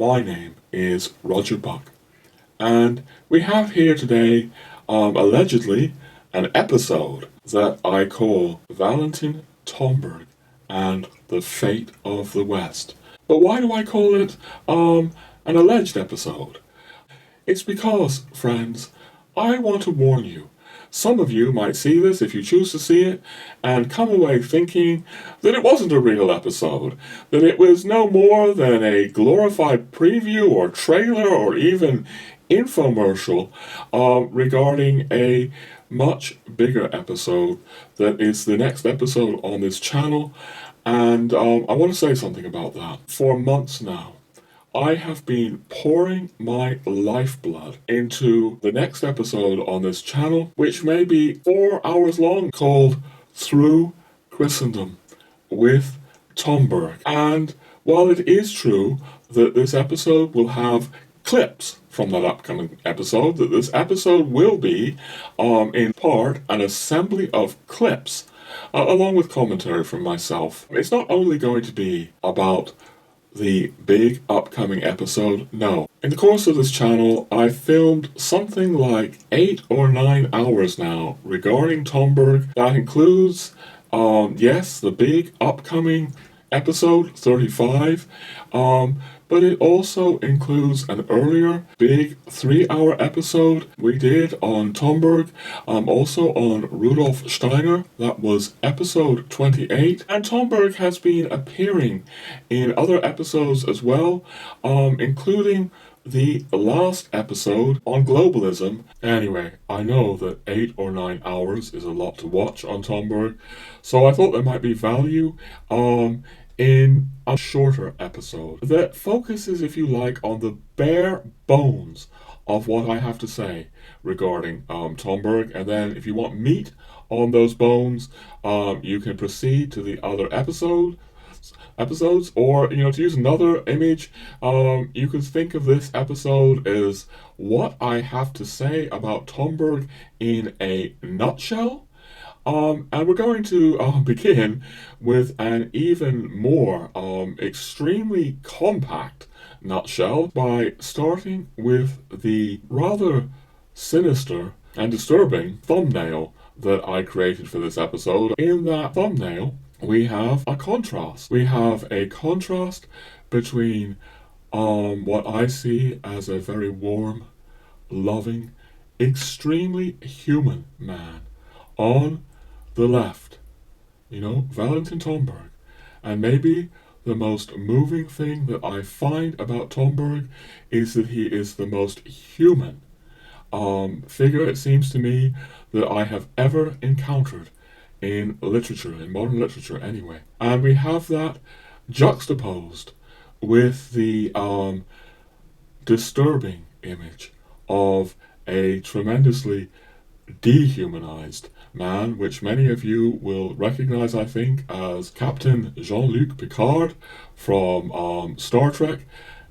My name is Roger Buck, and we have here today, allegedly, an episode that I call Valentin Tomberg and the Fate of the West. But why do I call it an alleged episode? It's because, friends, I want to warn you. Some of you might see this if you choose to see it and come away thinking that it wasn't a real episode, that it was no more than a glorified preview or trailer or even infomercial regarding a much bigger episode that is the next episode on this channel. And I want to say something about that. For months now, I have been pouring my lifeblood into the next episode on this channel, which may be 4 hours long, called Through Christendom with Tomberg. And while it is true that this episode will have clips from that upcoming episode, that this episode will be, in part, an assembly of clips, along with commentary from myself. It's not only going to be about the big upcoming episode, no. In the course of this channel, I've filmed something like 8 or 9 hours now regarding Tomberg. That includes, yes, the big upcoming episode 35, but it also includes an earlier big 3-hour episode we did on Tomberg, also on Rudolf Steiner. That was episode 28. And Tomberg has been appearing in other episodes as well, including the last episode on globalism. Anyway, I know that 8 or 9 hours is a lot to watch on Tomberg, so I thought there might be value in a shorter episode that focuses, if you like, on the bare bones of what I have to say regarding Tomberg. And then if you want meat on those bones, you can proceed to the other episodes, or, to use another image, you could think of this episode as what I have to say about Tomberg in a nutshell. And we're going to begin with an even more extremely compact nutshell by starting with the rather sinister and disturbing thumbnail that I created for this episode. In that thumbnail, we have a contrast. We have a contrast between what I see as a very warm, loving, extremely human man on the left, Valentin Tomberg. And maybe the most moving thing that I find about Tomberg is that he is the most human figure, it seems to me, that I have ever encountered in literature, in modern literature anyway. And we have that juxtaposed with the disturbing image of a tremendously dehumanized man, which many of you will recognize, I think, as Captain Jean-Luc Picard from Star Trek,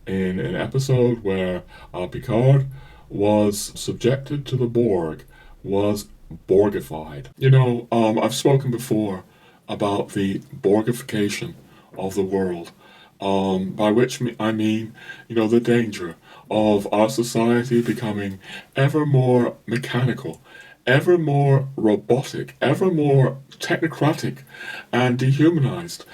in an episode where Picard was subjected to the Borg, was Borgified. I've spoken before about the Borgification of the world, by which I mean, the danger of our society becoming ever more mechanical, ever more robotic, ever more technocratic and dehumanized.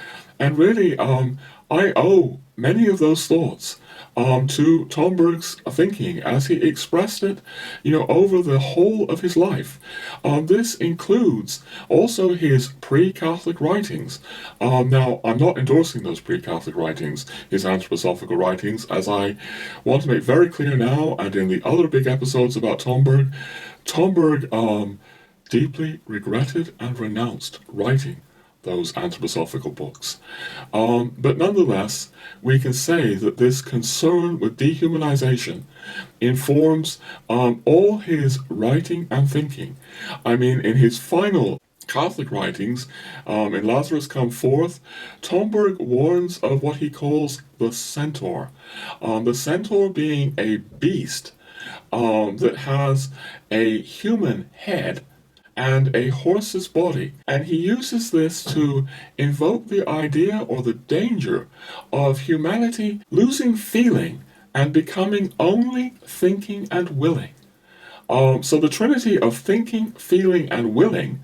And really, I owe many of those thoughts to Tomberg's thinking as he expressed it, over the whole of his life. This includes also his pre-Catholic writings. Now, I'm not endorsing those pre-Catholic writings, his anthroposophical writings, as I want to make very clear now, and in the other big episodes about Tomberg, deeply regretted and renounced writing those anthroposophical books. But nonetheless, we can say that this concern with dehumanization informs all his writing and thinking. I mean, in his final Catholic writings, in Lazarus Come Forth, Tomberg warns of what he calls the Centaur. The Centaur being a beast that has a human head and a horse's body. And he uses this to invoke the idea or the danger of humanity losing feeling and becoming only thinking and willing. So the trinity of thinking, feeling, and willing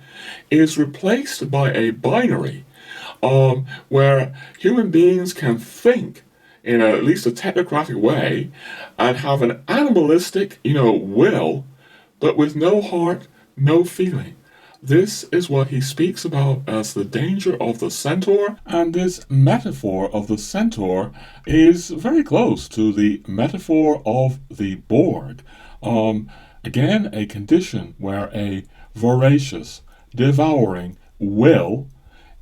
is replaced by a binary where human beings can think in at least a technocratic way and have an animalistic, will, but with no heart, no feeling. This is what he speaks about as the danger of the centaur, and this metaphor of the centaur is very close to the metaphor of the Borg. Again, a condition where a voracious, devouring will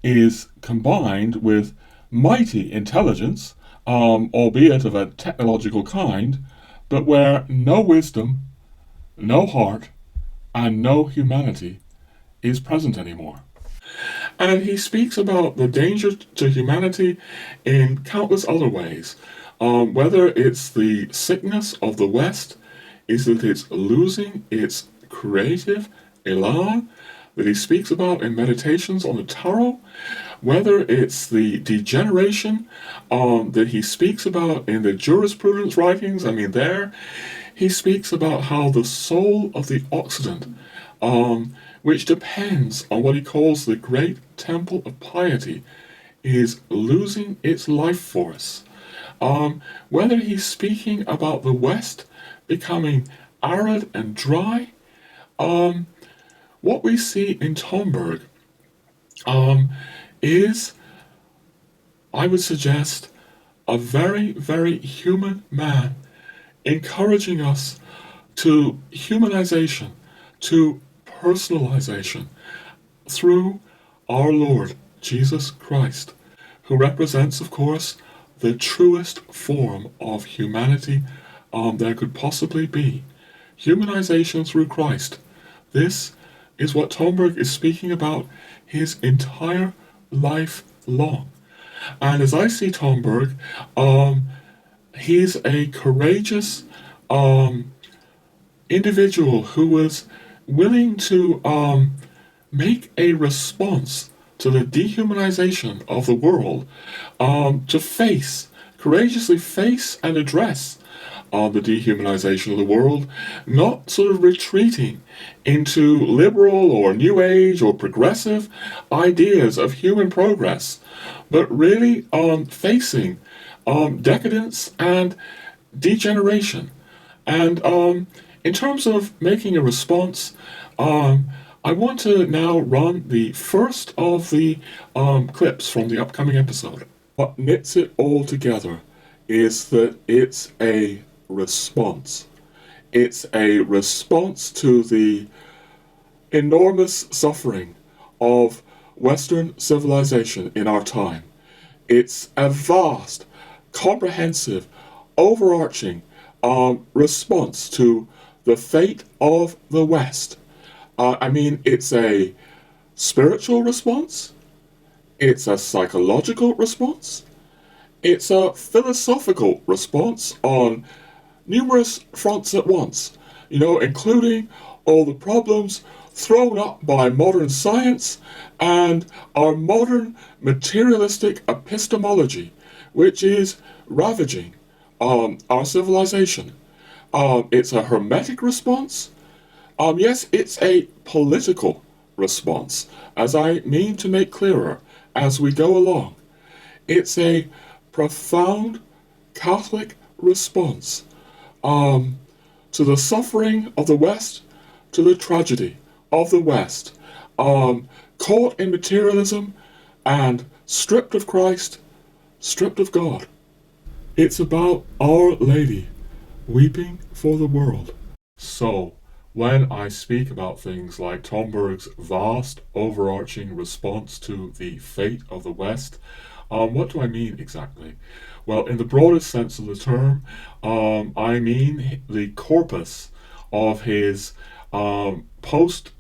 is combined with mighty intelligence, albeit of a technological kind, but where no wisdom, no heart, and no humanity is present anymore. And he speaks about the danger to humanity in countless other ways. Whether it's the sickness of the West, is that it's losing its creative elan that he speaks about in Meditations on the Tarot, whether it's the degeneration that he speaks about in the jurisprudence writings. There he speaks about how the soul of the Occident, which depends on what he calls the great temple of piety, is losing its life force. Whether he's speaking about the West becoming arid and dry, what we see in Tomberg is, I would suggest, a very, very human man encouraging us to humanization, to personalization through our Lord Jesus Christ, who represents, of course, the truest form of humanity there could possibly be. Humanization through Christ. This is what Tomberg is speaking about his entire life long. And as I see Tomberg, he's a courageous individual who was willing to make a response to the dehumanization of the world, to courageously face and address the dehumanization of the world, not sort of retreating into liberal or new age or progressive ideas of human progress, but really facing decadence and degeneration. And in terms of making a response, I want to now run the first of the clips from the upcoming episode. What knits it all together is that it's a response. It's a response to the enormous suffering of Western civilization in our time. It's a vast, comprehensive, overarching response to the fate of the West. It's a spiritual response, it's a psychological response, it's a philosophical response on numerous fronts at once, including all the problems thrown up by modern science and our modern materialistic epistemology, which is ravaging our civilization. It's a hermetic response. Yes, it's a political response, as I mean to make clearer as we go along. It's a profound Catholic response to the suffering of the West, to the tragedy of the West, caught in materialism and stripped of Christ, stripped of God. It's about Our Lady weeping for the world. So, when I speak about things like Tomberg's vast, overarching response to the fate of the West, what do I mean exactly? Well, in the broadest sense of the term, I mean the corpus of his post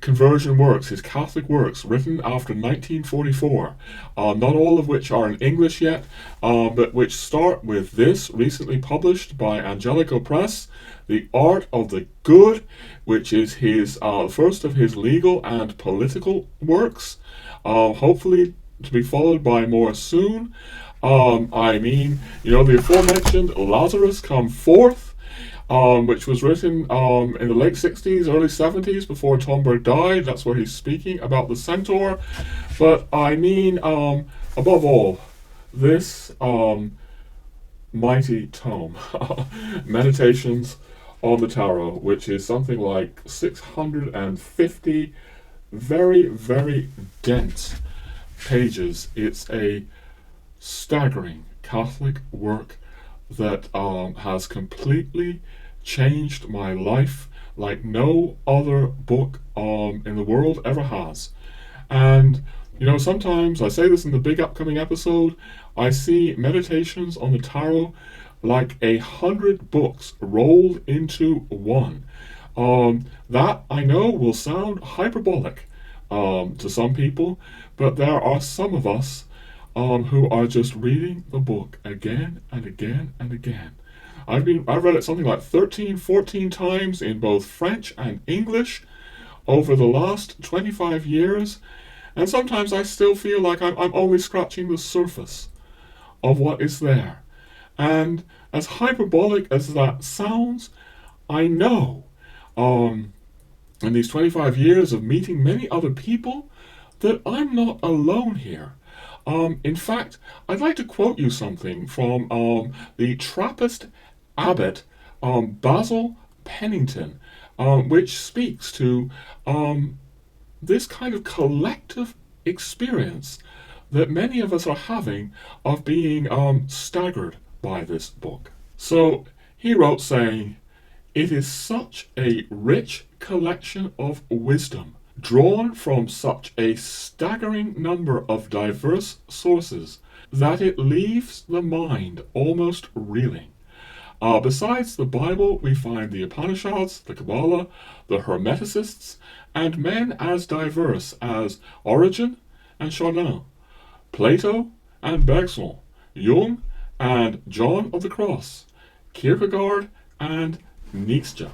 conversion works, his Catholic works, written after 1944, not all of which are in English yet, but which start with this, recently published by Angelico Press, The Art of the Good, which is his first of his legal and political works, hopefully to be followed by more soon. The aforementioned Lazarus Come Forth, which was written in the late 60s, early 70s, before Tomberg died. That's where he's speaking about the Centaur. But above all, this mighty tome, Meditations on the Tarot, which is something like 650 very, very dense pages. It's a staggering Catholic work that has completely changed my life like no other book in the world ever has. And sometimes I say this in the big upcoming episode, I see Meditations on the Tarot like 100 books rolled into one. That I know will sound hyperbolic to some people, but there are some of us who are just reading the book again and again and again. I've read it something like 13, 14 times in both French and English over the last 25 years, and sometimes I still feel like I'm only scratching the surface of what is there. And as hyperbolic as that sounds, I know in these 25 years of meeting many other people that I'm not alone here. In fact, I'd like to quote you something from the Trappist abbot Basil Pennington, which speaks to this kind of collective experience that many of us are having of being staggered by this book. So he wrote saying, "It is such a rich collection of wisdom, drawn from such a staggering number of diverse sources, that it leaves the mind almost reeling. Besides the Bible, we find the Upanishads, the Kabbalah, the Hermeticists, and men as diverse as Origen and Chardin, Plato and Bergson, Jung and John of the Cross, Kierkegaard and Nietzsche.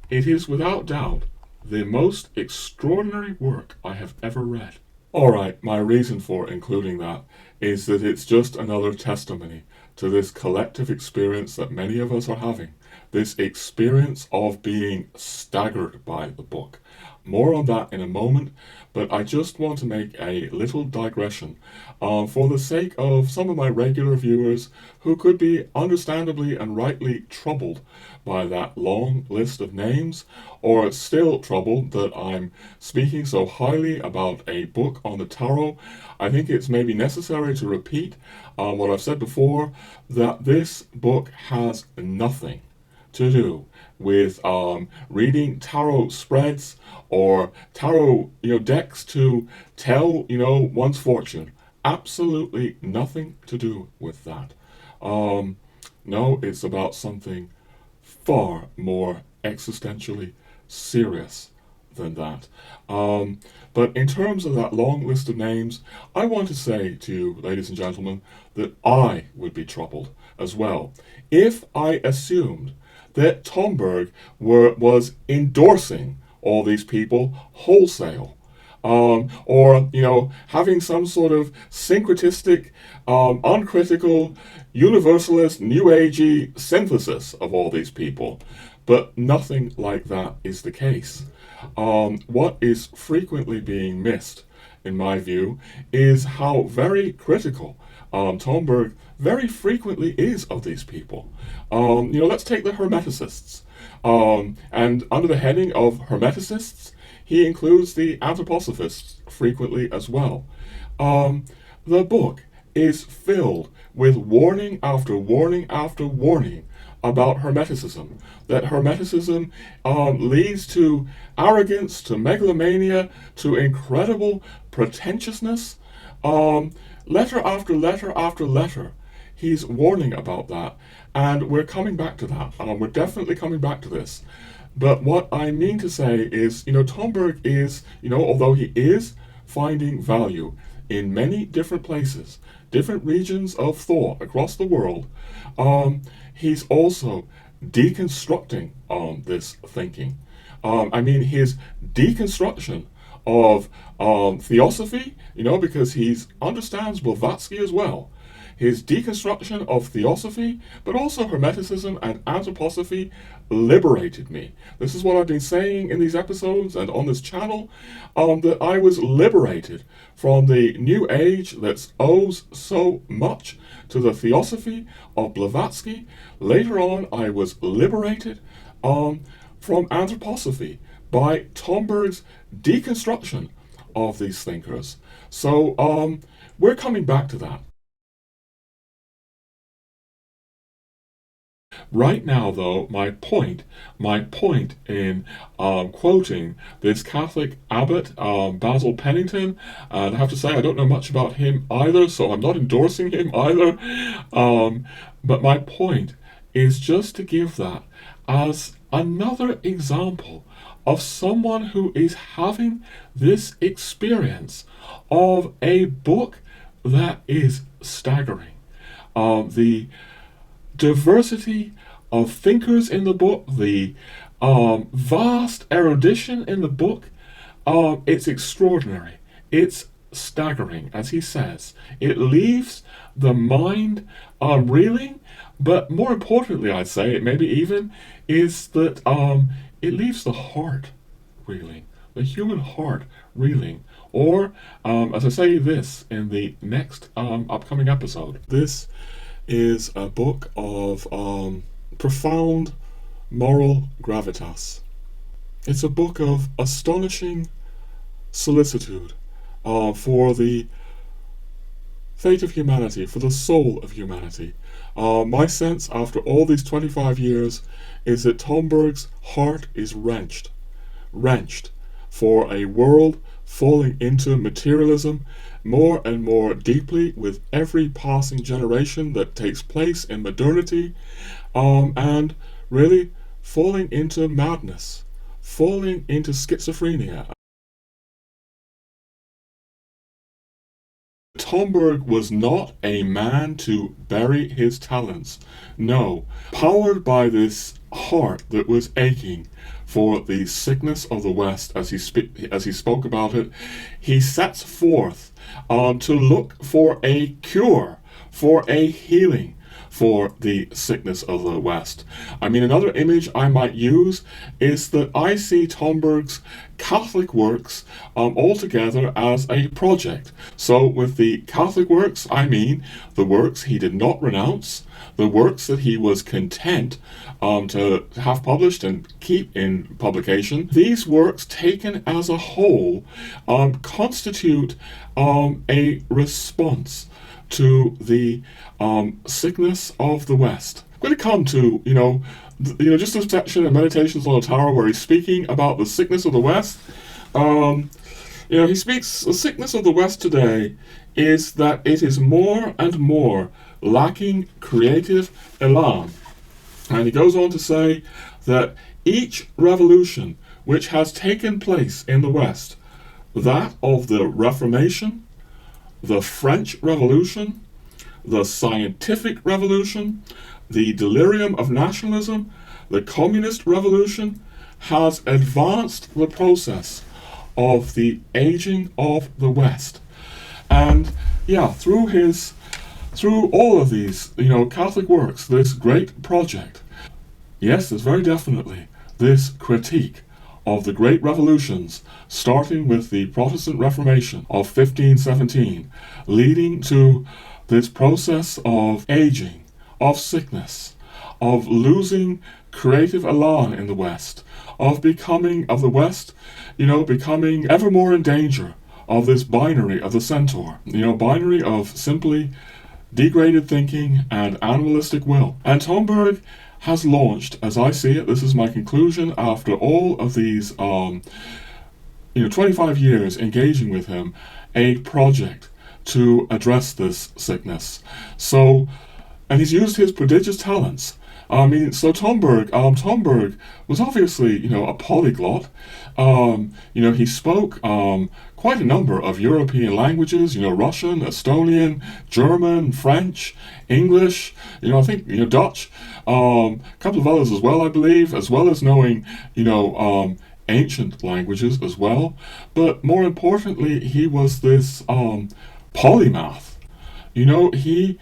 It is without doubt the most extraordinary work I have ever read." Alright, my reason for including that is that it's just another testimony to this collective experience that many of us are having, this experience of being staggered by the book. More on that in a moment, but I just want to make a little digression for the sake of some of my regular viewers who could be understandably and rightly troubled by that long list of names, or still troubled that I'm speaking so highly about a book on the tarot. I think it's maybe necessary to repeat what I've said before, that this book has nothing to do with reading tarot spreads or tarot decks to tell one's fortune. Absolutely nothing to do with that. No, it's about something far more existentially serious than that. But in terms of that long list of names, I want to say to you, ladies and gentlemen, that I would be troubled as well if I assumed that Tomberg was endorsing all these people wholesale, or having some sort of syncretistic, uncritical, universalist, new agey synthesis of all these people. But nothing like that is the case. What is frequently being missed, in my view, is how very critical Tomberg very frequently is of these people. Let's take the Hermeticists. And under the heading of Hermeticists, he includes the Anthroposophists frequently as well. The book is filled with warning after warning after warning about Hermeticism. That Hermeticism leads to arrogance, to megalomania, to incredible pretentiousness. Letter after letter after letter, he's warning about that. And we're coming back to that. We're definitely coming back to this. But what I mean to say is, Tomberg is, although he is finding value in many different places, different regions of thought across the world, he's also deconstructing this thinking. His deconstruction of Theosophy, because he understands Blavatsky as well. His deconstruction of Theosophy, but also Hermeticism and Anthroposophy, liberated me. This is what I've been saying in these episodes and on this channel, that I was liberated from the New Age that owes so much to the Theosophy of Blavatsky. Later on, I was liberated from Anthroposophy by Tomberg's deconstruction of these thinkers. So we're coming back to that. Right now, though, my point in quoting this Catholic abbot, Basil Pennington, and I have to say I don't know much about him either, so I'm not endorsing him either, but my point is just to give that as another example of someone who is having this experience of a book that is staggering. The diversity of thinkers in the book, the vast erudition in the book, it's extraordinary. It's staggering, as he says. It leaves the mind reeling, but more importantly, I'd say, it maybe even, is that it leaves the heart reeling, the human heart reeling. Or, as I say this in the next upcoming episode, this is a book of profound moral gravitas. It's a book of astonishing solicitude for the fate of humanity, for the soul of humanity. My sense after all these 25 years is that Tomberg's heart is wrenched for a world falling into materialism more and more deeply with every passing generation that takes place in modernity, and really falling into madness, falling into schizophrenia. Tomberg was not a man to bury his talents. No, powered by this heart that was aching for the sickness of the West, as he spoke about it, he sets forth to look for a cure, for a healing for the sickness of the West. Another image I might use is that I see Tomberg's Catholic works altogether as a project. So with the Catholic works, I mean the works he did not renounce, the works that he was content to have published and keep in publication. These works taken as a whole constitute a response to the sickness of the West. I'm going to come to, just a section in Meditations on the Tower where he's speaking about the sickness of the West. He speaks, the sickness of the West today is that it is more and more lacking creative elan. And he goes on to say that each revolution which has taken place in the West, that of the Reformation, the French Revolution, the Scientific Revolution, the delirium of nationalism, the Communist Revolution, has advanced the process of the aging of the West. And through all of these, Catholic works, this great project, yes, there's very definitely this critique of the great revolutions, starting with the Protestant Reformation of 1517, leading to this process of aging, of sickness, of losing creative elan in the West, of the West, becoming ever more in danger of this binary of the Centaur, binary of simply degraded thinking and animalistic will. And Tomberg has launched, as I see it, this is my conclusion after all of these 25 years engaging with him, a project to address this sickness. So, and he's used his prodigious talents I mean, so Tomberg was obviously, a polyglot. He spoke quite a number of European languages, Russian, Estonian, German, French, English, I think, Dutch, a couple of others as well, I believe, as well as knowing, ancient languages as well. But more importantly, he was this polymath. He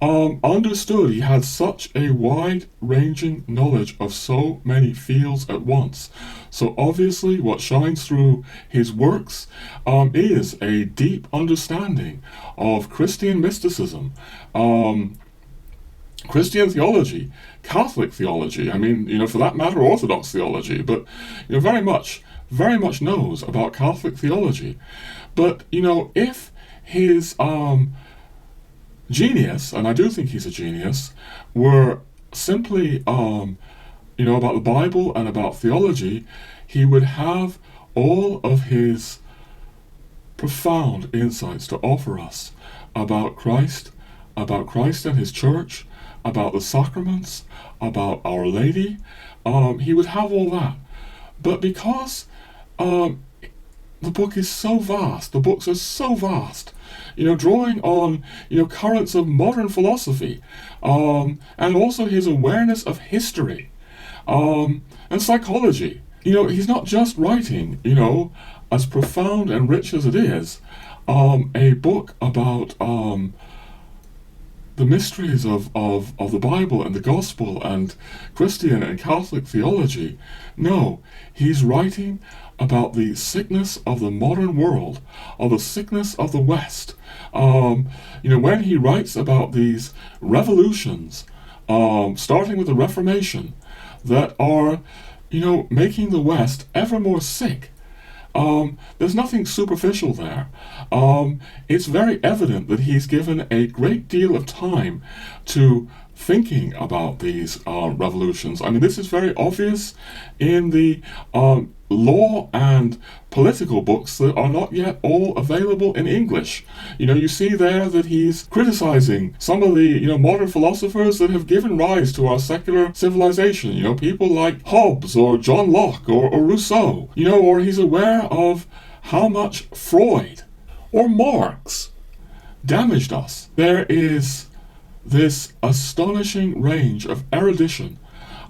understood, he had such a wide-ranging knowledge of so many fields at once. So obviously what shines through his works is a deep understanding of Christian mysticism, Christian theology, Catholic theology, I mean, for that matter, Orthodox theology, but, very much knows about Catholic theology. But, if his genius, and I do think he's a genius, were simply, about the Bible and about theology, he would have all of his profound insights to offer us about Christ and his church, about the sacraments, about Our Lady. He would have all that. But because the book is so vast, the books are so vast, drawing on, currents of modern philosophy, and also his awareness of history, and psychology. He's not just writing, as profound and rich as it is, a book about the mysteries of the Bible and the Gospel and Christian and Catholic theology. No, he's writing about the sickness of the modern world, or the sickness of the West. When he writes about these revolutions, starting with the Reformation, that are, making the West ever more sick, there's nothing superficial there. It's very evident that he's given a great deal of time to thinking about these revolutions. I mean, this is very obvious in the law and political books that are not yet all available in English. You see there that he's criticizing some of the, modern philosophers that have given rise to our secular civilization, people like Hobbes or John Locke or Rousseau, or he's aware of how much Freud or Marx damaged us. There is this astonishing range of erudition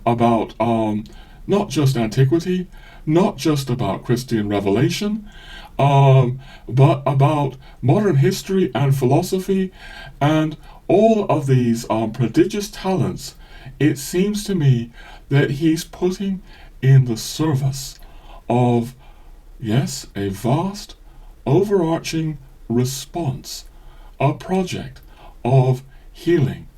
about not just antiquity, not just about Christian revelation, but about modern history and philosophy, and all of these prodigious talents. It seems to me that he's putting in the service of, yes, a vast, overarching response, a project of healing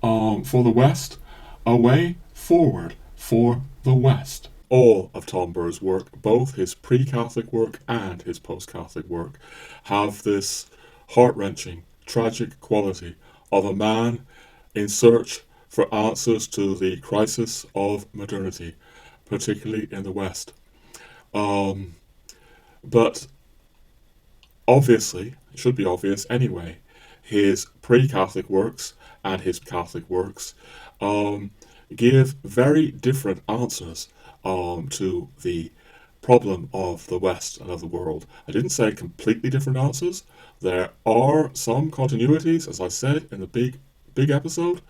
for the West, a way forward for the West. All of Tomberg's work, both his pre-Catholic work and his post-Catholic work, have this heart-wrenching, tragic quality of a man in search for answers to the crisis of modernity, particularly in the West. But obviously, it should be obvious anyway, his pre-Catholic works and his Catholic works give very different answers to the problem of the West and of the world. I didn't say completely different answers. There are some continuities, as I said in the big episode,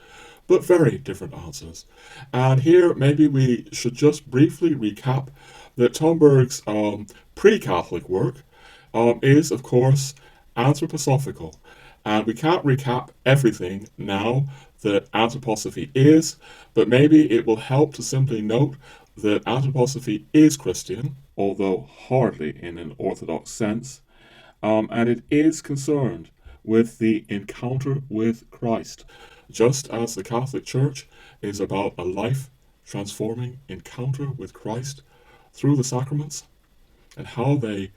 but very different answers. And here maybe we should just briefly recap that Tomberg's pre-Catholic work is, of course, anthroposophical. And we can't recap everything now that anthroposophy is, but maybe it will help to simply note that anthroposophy is Christian, although hardly in an orthodox sense, and it is concerned with the encounter with Christ, just as the Catholic Church is about a life-transforming encounter with Christ through the sacraments and how they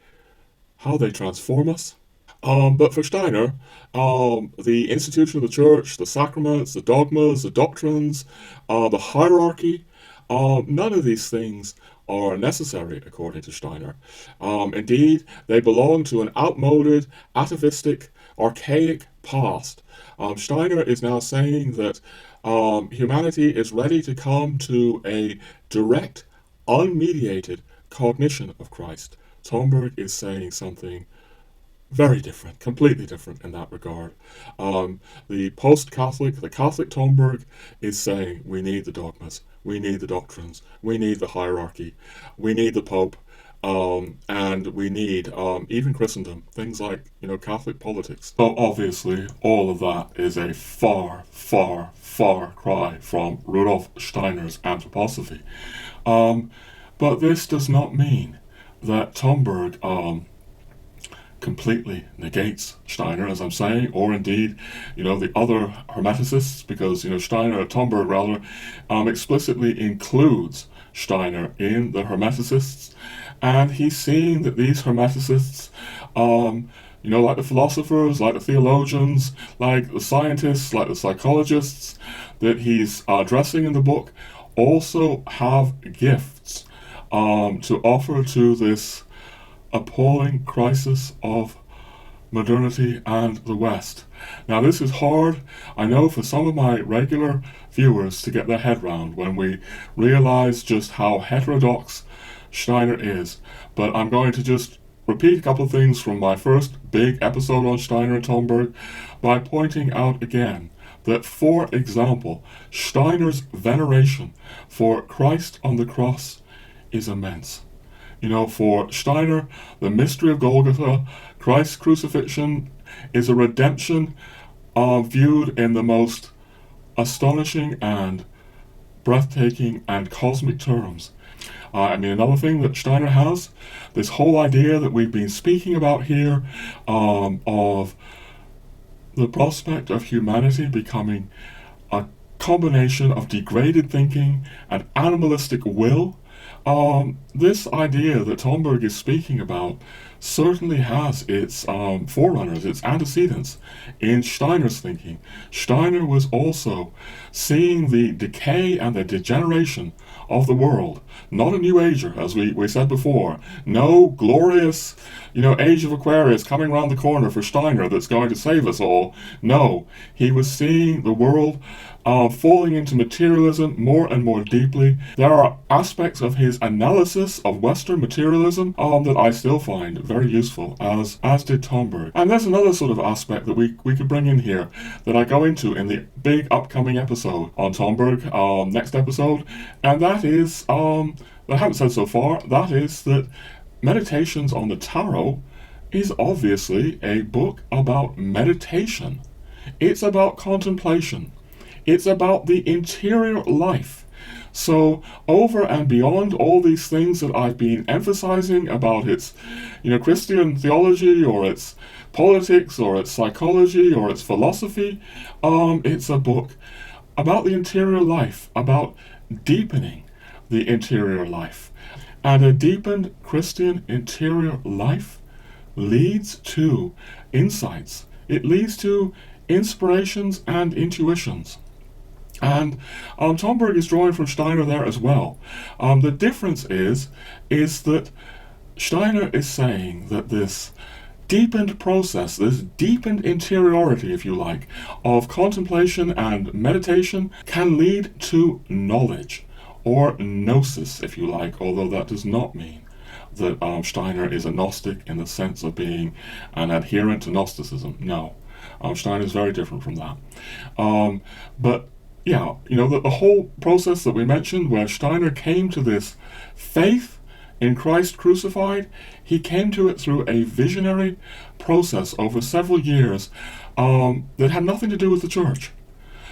transform us. But for Steiner, the institution of the church, the sacraments, the dogmas, the doctrines, the hierarchy, none of these things are necessary according to Steiner. Indeed, they belong to an outmoded, atavistic, archaic past. Steiner is now saying that Humanity is ready to come to a direct, unmediated cognition of Christ. Tomberg is saying something very different, completely different in that regard. The post-Catholic, the Catholic Tomberg is saying we need the dogmas, we need the doctrines, we need the hierarchy, we need the Pope, and we need even Christendom, things like, Catholic politics. So obviously all of that is a far, far, far cry from Rudolf Steiner's anthroposophy. But this does not mean that Tomberg completely negates Steiner, as I'm saying, or indeed, the other Hermeticists, because, Tomberg rather, explicitly includes Steiner in the Hermeticists, and he's seeing that these Hermeticists, like the philosophers, like the theologians, like the scientists, like the psychologists that he's addressing in the book, also have gifts to offer to this appalling crisis of modernity and the West. Now, this is hard, I know, for some of my regular viewers to get their head round when we realize just how heterodox Steiner is, but I'm going to just repeat a couple of things from my first big episode on Steiner and Tomberg by pointing out again that, for example, Steiner's veneration for Christ on the cross is immense. For Steiner, the mystery of Golgotha, Christ's crucifixion, is a redemption viewed in the most astonishing and breathtaking and cosmic terms. Another thing that Steiner has, this whole idea that we've been speaking about here, of the prospect of humanity becoming a combination of degraded thinking and animalistic will. This idea that Tomberg is speaking about certainly has its forerunners, its antecedents in Steiner's thinking. Steiner was also seeing the decay and the degeneration of the world. Not a New Ager, as we said before. No glorious, age of Aquarius coming around the corner for Steiner that's going to save us all. No, he was seeing the world falling into materialism more and more deeply. There are aspects of his analysis of Western materialism that I still find very useful, as did Tomberg. And there's another sort of aspect that we could bring in here that I go into in the big upcoming episode on Tomberg, next episode, and that is, that I haven't said so far, that is that Meditations on the Tarot is obviously a book about meditation. It's about contemplation. It's about the interior life. So over and beyond all these things that I've been emphasizing about its, Christian theology or its politics or its psychology or its philosophy, it's a book about the interior life, about deepening the interior life. And a deepened Christian interior life leads to insights. It leads to inspirations and intuitions. And Tomberg is drawing from Steiner there as well. The difference is that Steiner is saying that this deepened process, this deepened interiority, if you like, of contemplation and meditation can lead to knowledge, or gnosis, if you like, although that does not mean that Steiner is a Gnostic in the sense of being an adherent to Gnosticism. No, Steiner is very different from that. But yeah, the whole process that we mentioned where Steiner came to this faith in Christ crucified, he came to it through a visionary process over several years that had nothing to do with the church.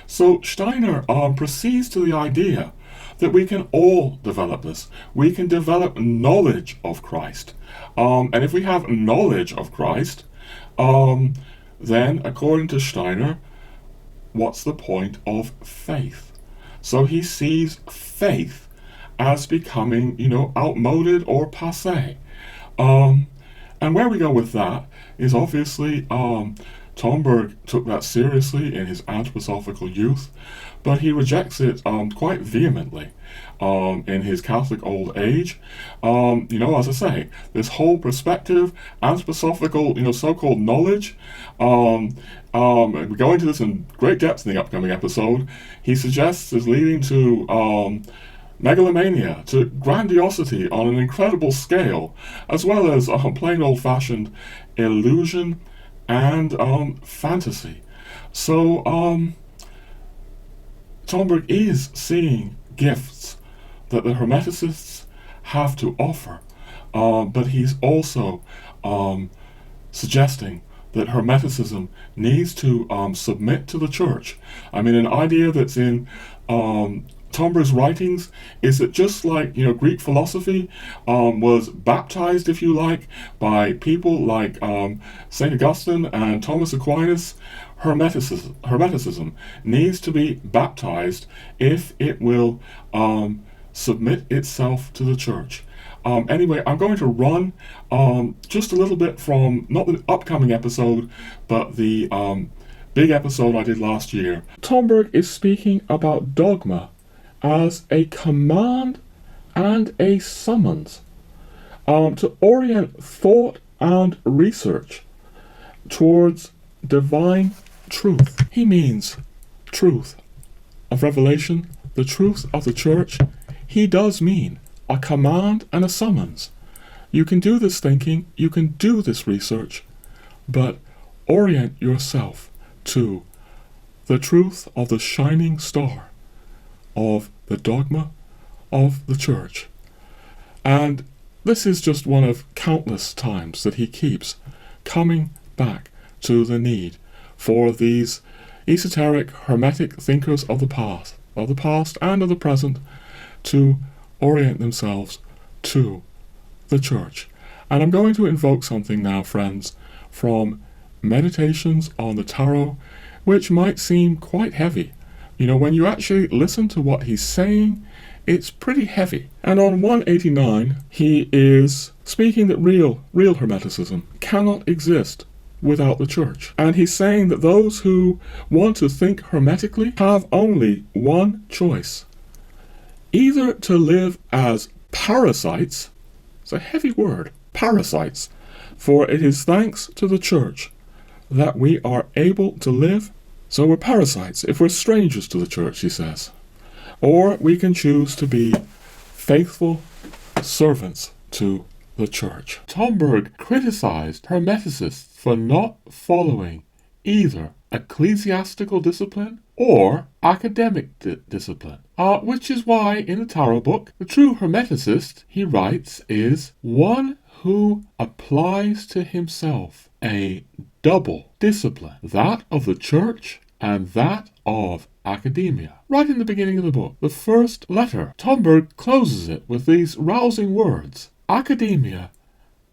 So Steiner proceeds to the idea that we can all develop this. We can develop knowledge of Christ. And if we have knowledge of Christ, then according to Steiner, what's the point of faith? So he sees faith as becoming, outmoded or passé. And where we go with that is obviously Tomberg took that seriously in his anthroposophical youth, but he rejects it quite vehemently in his Catholic old age. As I say, this whole perspective, anthroposophical, so-called knowledge, we go into this in great depth in the upcoming episode, he suggests is leading to megalomania, to grandiosity on an incredible scale, as well as plain old-fashioned illusion and fantasy. So Tomberg is seeing gifts that the Hermeticists have to offer, but he's also suggesting that Hermeticism needs to submit to the Church. I mean, an idea that's in Tomberg's writings is that just like Greek philosophy was baptized, if you like, by people like St. Augustine and Thomas Aquinas, Hermeticism needs to be baptized if it will submit itself to the Church. Anyway, I'm going to run just a little bit from not the upcoming episode, but the big episode I did last year. Tomberg is speaking about dogma as a command and a summons to orient thought and research towards divine truth. He means truth of revelation, the truth of the Church. He does mean a command and a summons. You can do this thinking, you can do this research, but orient yourself to the truth of the shining star of the dogma of the Church. And this is just one of countless times that he keeps coming back to the need for these esoteric, hermetic thinkers of the past and of the present to orient themselves to the Church. And I'm going to invoke something now, friends, from Meditations on the Tarot, which might seem quite heavy. When you actually listen to what he's saying, it's pretty heavy. And on 189, he is speaking that real Hermeticism cannot exist without the Church. And he's saying that those who want to think hermetically have only one choice. Either to live as parasites, it's a heavy word, parasites, for it is thanks to the Church that we are able to live. So we're parasites if we're strangers to the Church, he says. Or we can choose to be faithful servants to the Church. Tomberg criticized Hermeticists for not following either ecclesiastical discipline or academic discipline. Which is why in the Tarot book, the true Hermeticist, he writes, is one who applies to himself a double discipline, that of the Church and that of academia. Right in the beginning of the book, the first letter, Tomberg closes it with these rousing words. Academia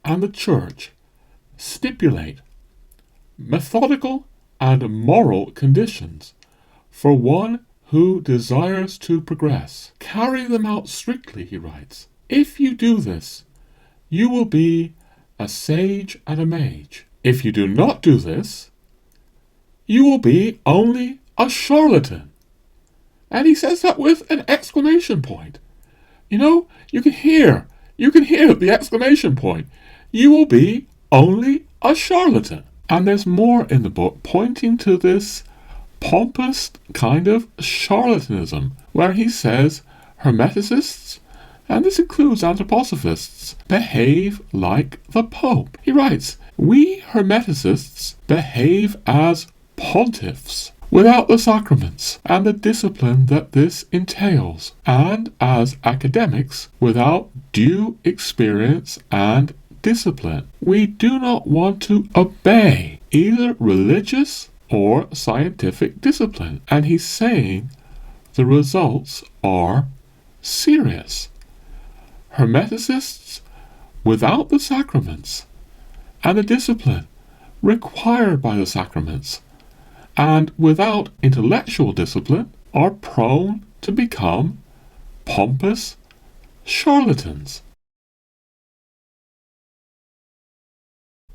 and the Church stipulate methodical and moral conditions for one who desires to progress. Carry them out strictly, he writes. If you do this, you will be a sage and a mage. If you do not do this, you will be only a charlatan. And he says that with an exclamation point. You can hear the exclamation point. You will be only a charlatan. And there's more in the book pointing to this pompous kind of charlatanism, where he says Hermeticists, and this includes anthroposophists, behave like the Pope. He writes, we Hermeticists behave as pontiffs without the sacraments and the discipline that this entails, and as academics without due experience and discipline. We do not want to obey either religious or scientific discipline. And he's saying the results are serious. Hermeticists without the sacraments and the discipline required by the sacraments, and without intellectual discipline, are prone to become pompous charlatans.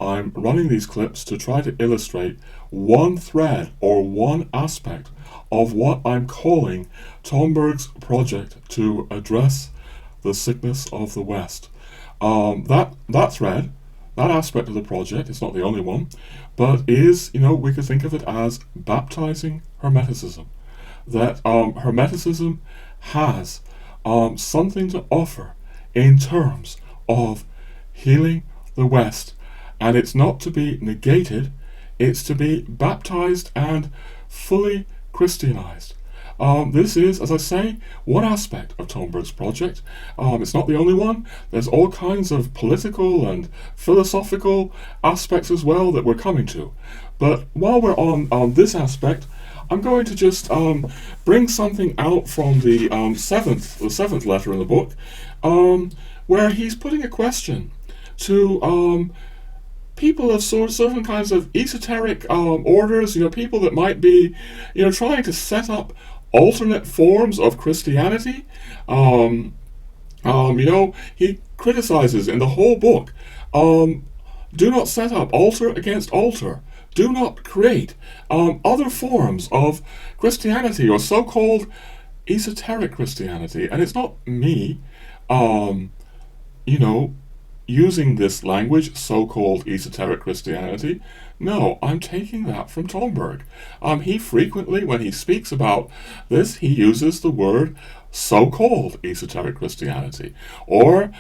I'm running these clips to try to illustrate one thread or one aspect of what I'm calling Tomberg's project to address the sickness of the West. That thread, that aspect of the project, it's not the only one, but is, we could think of it as baptizing Hermeticism. That Hermeticism has something to offer in terms of healing the West, and it's not to be negated, it's to be baptized and fully Christianized. This is, as I say, one aspect of Tomberg's project. It's not the only one. There's all kinds of political and philosophical aspects as well that we're coming to. But while we're on this aspect, I'm going to just bring something out from the seventh letter in the book, where he's putting a question to people of certain kinds of esoteric orders, people that might be, trying to set up alternate forms of Christianity. He criticizes in the whole book, do not set up altar against altar. Do not create other forms of Christianity or so-called esoteric Christianity. And it's not me, using this language, so-called esoteric Christianity. No, I'm taking that from Tomberg. He frequently, when he speaks about this, he uses the word so-called esoteric Christianity. Or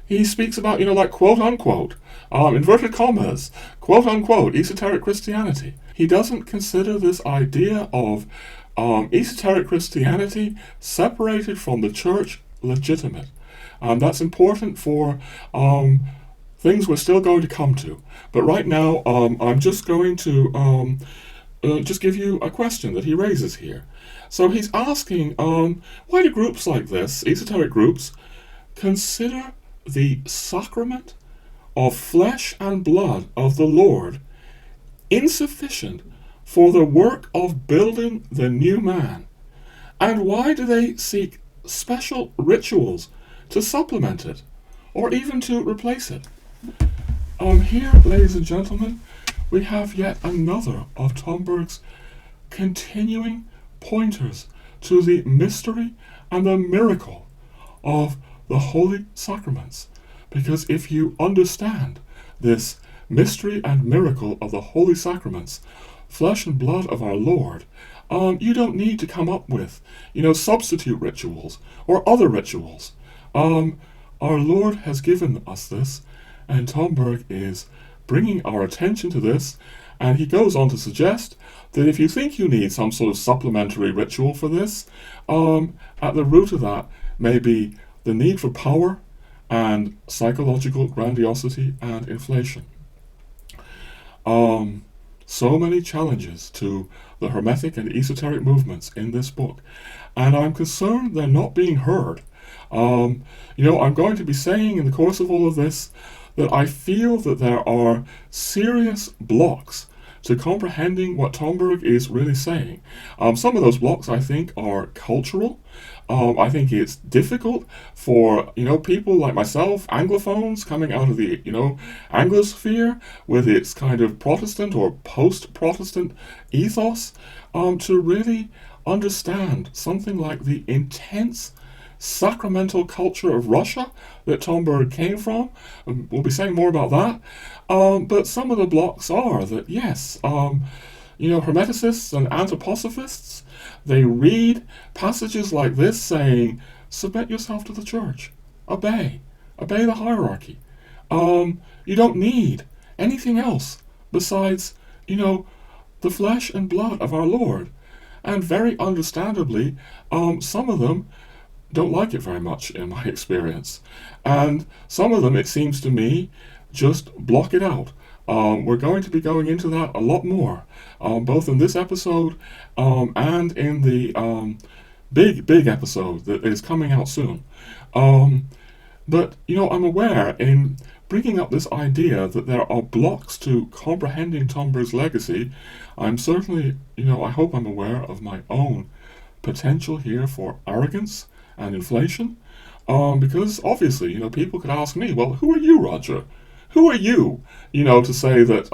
he speaks about, like quote-unquote, inverted commas, quote-unquote, esoteric Christianity. He doesn't consider this idea of esoteric Christianity separated from the church legitimate. That's important for things we're still going to come to. But right now, I'm just going to just give you a question that he raises here. So he's asking, why do groups like this, esoteric groups, consider the sacrament of flesh and blood of the Lord insufficient for the work of building the new man? And why do they seek special rituals to supplement it, or even to replace it? Here, ladies and gentlemen, we have yet another of Tomberg's continuing pointers to the mystery and the miracle of the Holy Sacraments. Because if you understand this mystery and miracle of the Holy Sacraments, flesh and blood of our Lord, you don't need to come up with, substitute rituals or other rituals. Our Lord has given us this, and Tomberg is bringing our attention to this, and he goes on to suggest that if you think you need some sort of supplementary ritual for this, at the root of that may be the need for power and psychological grandiosity and inflation. So many challenges to the Hermetic and esoteric movements in this book, and I'm concerned they're not being heard. I'm going to be saying in the course of all of this that I feel that there are serious blocks to comprehending what Tomberg is really saying. Some of those blocks, I think, are cultural. I think it's difficult for, people like myself, Anglophones, coming out of the, Anglosphere with its kind of Protestant or post-Protestant ethos, to really understand something like the intense sacramental culture of Russia that Tomberg came from. We'll be saying more about that. But some of the blocks are that, yes, Hermeticists and anthroposophists, they read passages like this saying, submit yourself to the church, obey the hierarchy. You don't need anything else besides, the flesh and blood of our Lord. And very understandably, some of them don't like it very much in my experience. And some of them, it seems to me, just block it out. We're going to be going into that a lot more, both in this episode and in the big episode that is coming out soon. But, I'm aware in bringing up this idea that there are blocks to comprehending Tomberg's legacy. I'm certainly, I hope I'm aware of my own potential here for arrogance and inflation, because obviously, people could ask me, well, who are you, Roger? who are you, to say that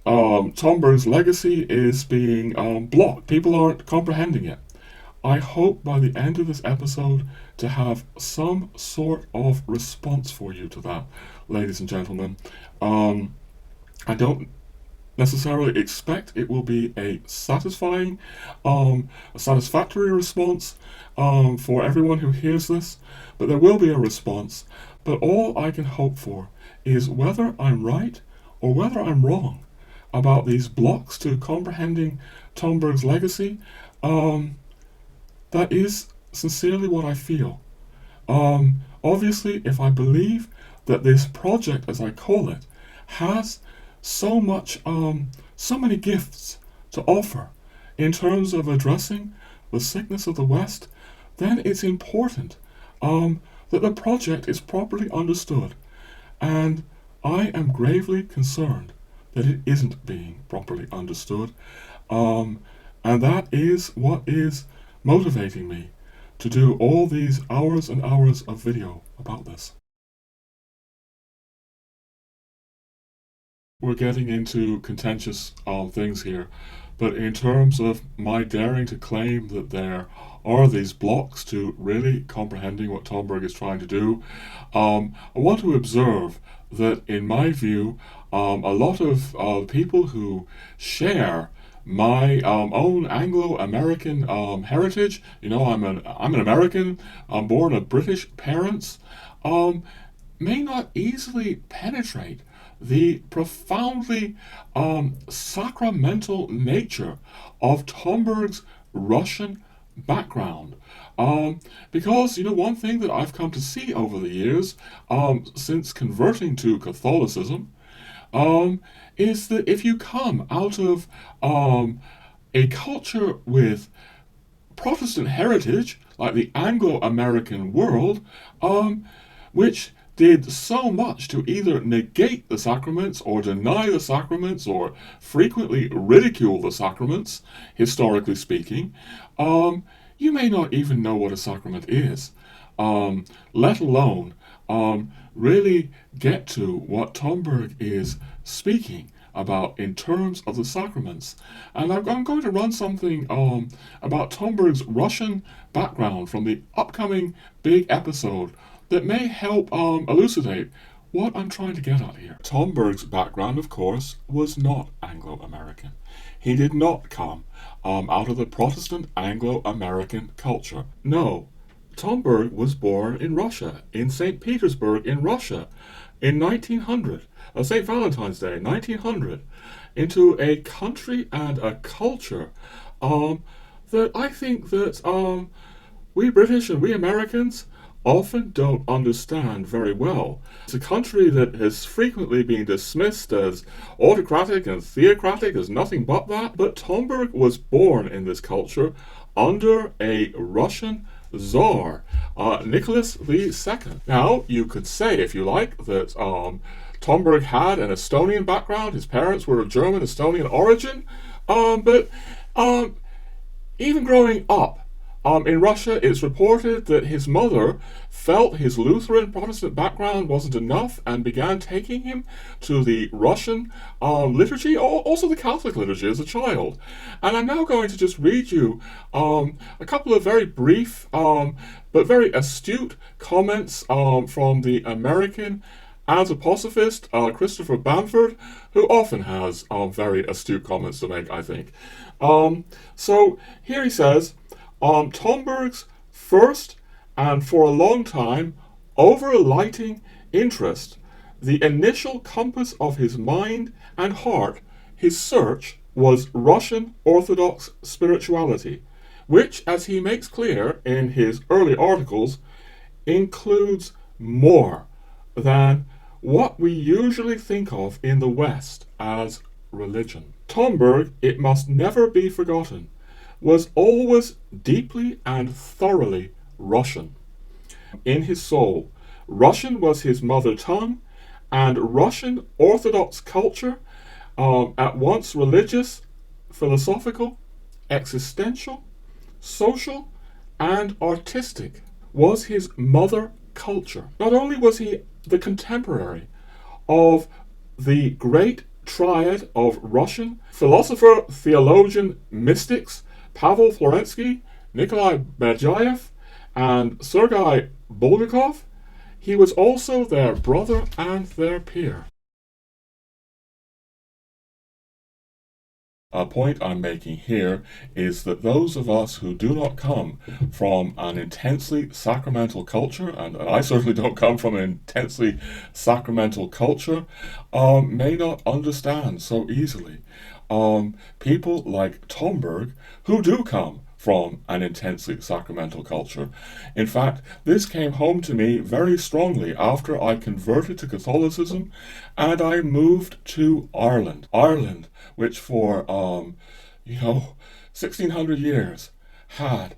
Tomberg's legacy is being blocked? People aren't comprehending it. I hope by the end of this episode to have some sort of response for you to that, ladies and gentlemen. I don't necessarily expect it will be a satisfactory response for everyone who hears this, but there will be a response. But all I can hope for is whether I'm right or whether I'm wrong about these blocks to comprehending Tomberg's legacy. That is sincerely what I feel. Obviously, if I believe that this project, as I call it, has so many gifts to offer in terms of addressing the sickness of the West, then it's important that the project is properly understood. And I am gravely concerned that it isn't being properly understood. And that is what is motivating me to do all these hours and hours of video about this. We're getting into contentious things here, but in terms of my daring to claim that there are these blocks to really comprehending what Tomberg is trying to do, I want to observe that, in my view, a lot of people who share my own Anglo-American heritage, I'm an American, I'm born of British parents, may not easily penetrate the profoundly sacramental nature of Tomberg's Russian background. Because, one thing that I've come to see over the years, since converting to Catholicism, is that if you come out of a culture with Protestant heritage, like the Anglo-American world, which did so much to either negate the sacraments or deny the sacraments or frequently ridicule the sacraments, historically speaking, you may not even know what a sacrament is, let alone really get to what Tomberg is speaking about in terms of the sacraments. And I'm going to run something about Tomberg's Russian background from the upcoming big episode that may help elucidate what I'm trying to get at here. Tomberg's background, of course, was not Anglo-American. He did not come out of the Protestant Anglo-American culture. No, Tomberg was born in Russia, in St. Petersburg in Russia, in 1900, St. Valentine's Day, 1900, into a country and a culture that I think that we British and we Americans often don't understand very well. It's a country that has frequently been dismissed as autocratic and theocratic, as nothing but that. But Tomberg was born in this culture under a Russian Tsar, Nicholas II. Now, you could say, if you like, that Tomberg had an Estonian background. His parents were of German Estonian origin. But even growing up in Russia, it's reported that his mother felt his Lutheran Protestant background wasn't enough and began taking him to the Russian liturgy, or also the Catholic liturgy, as a child. And I'm now going to just read you a couple of very brief but very astute comments from the American anthroposophist Christopher Bamford, who often has very astute comments to make, I think. So here he says, Tomberg's first and for a long time overlighting interest, the initial compass of his mind and heart, his search, was Russian Orthodox spirituality, which, as he makes clear in his early articles, includes more than what we usually think of in the West as religion. Tomberg, it must never be forgotten, was always deeply and thoroughly Russian. In his soul, Russian was his mother tongue, and Russian Orthodox culture, at once religious, philosophical, existential, social, and artistic, was his mother culture. Not only was he the contemporary of the great triad of Russian philosopher, theologian, mystics, Pavel Florensky, Nikolai Berdyaev, and Sergei Bulgakov. He was also their brother and their peer. A point I'm making here is that those of us who do not come from an intensely sacramental culture, and I certainly don't come from an intensely sacramental culture, may not understand so easily. People like Tomberg, who do come from an intensely sacramental culture. In fact, this came home to me very strongly after I converted to Catholicism and I moved to Ireland. Ireland, which for 1600 years had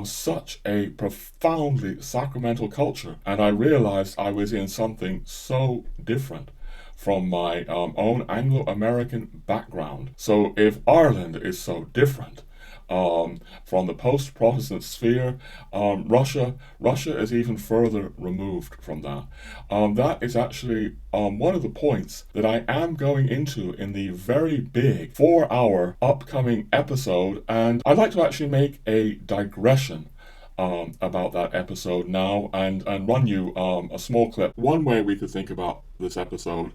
such a profoundly sacramental culture, and I realized I was in something so different from my own Anglo-American background. So if Ireland is so different from the post-Protestant sphere, Russia is even further removed from that. That is actually one of the points that I am going into in the very big 4-hour upcoming episode, and I'd like to actually make a digression about that episode now and run you a small clip. One way we could think about this episode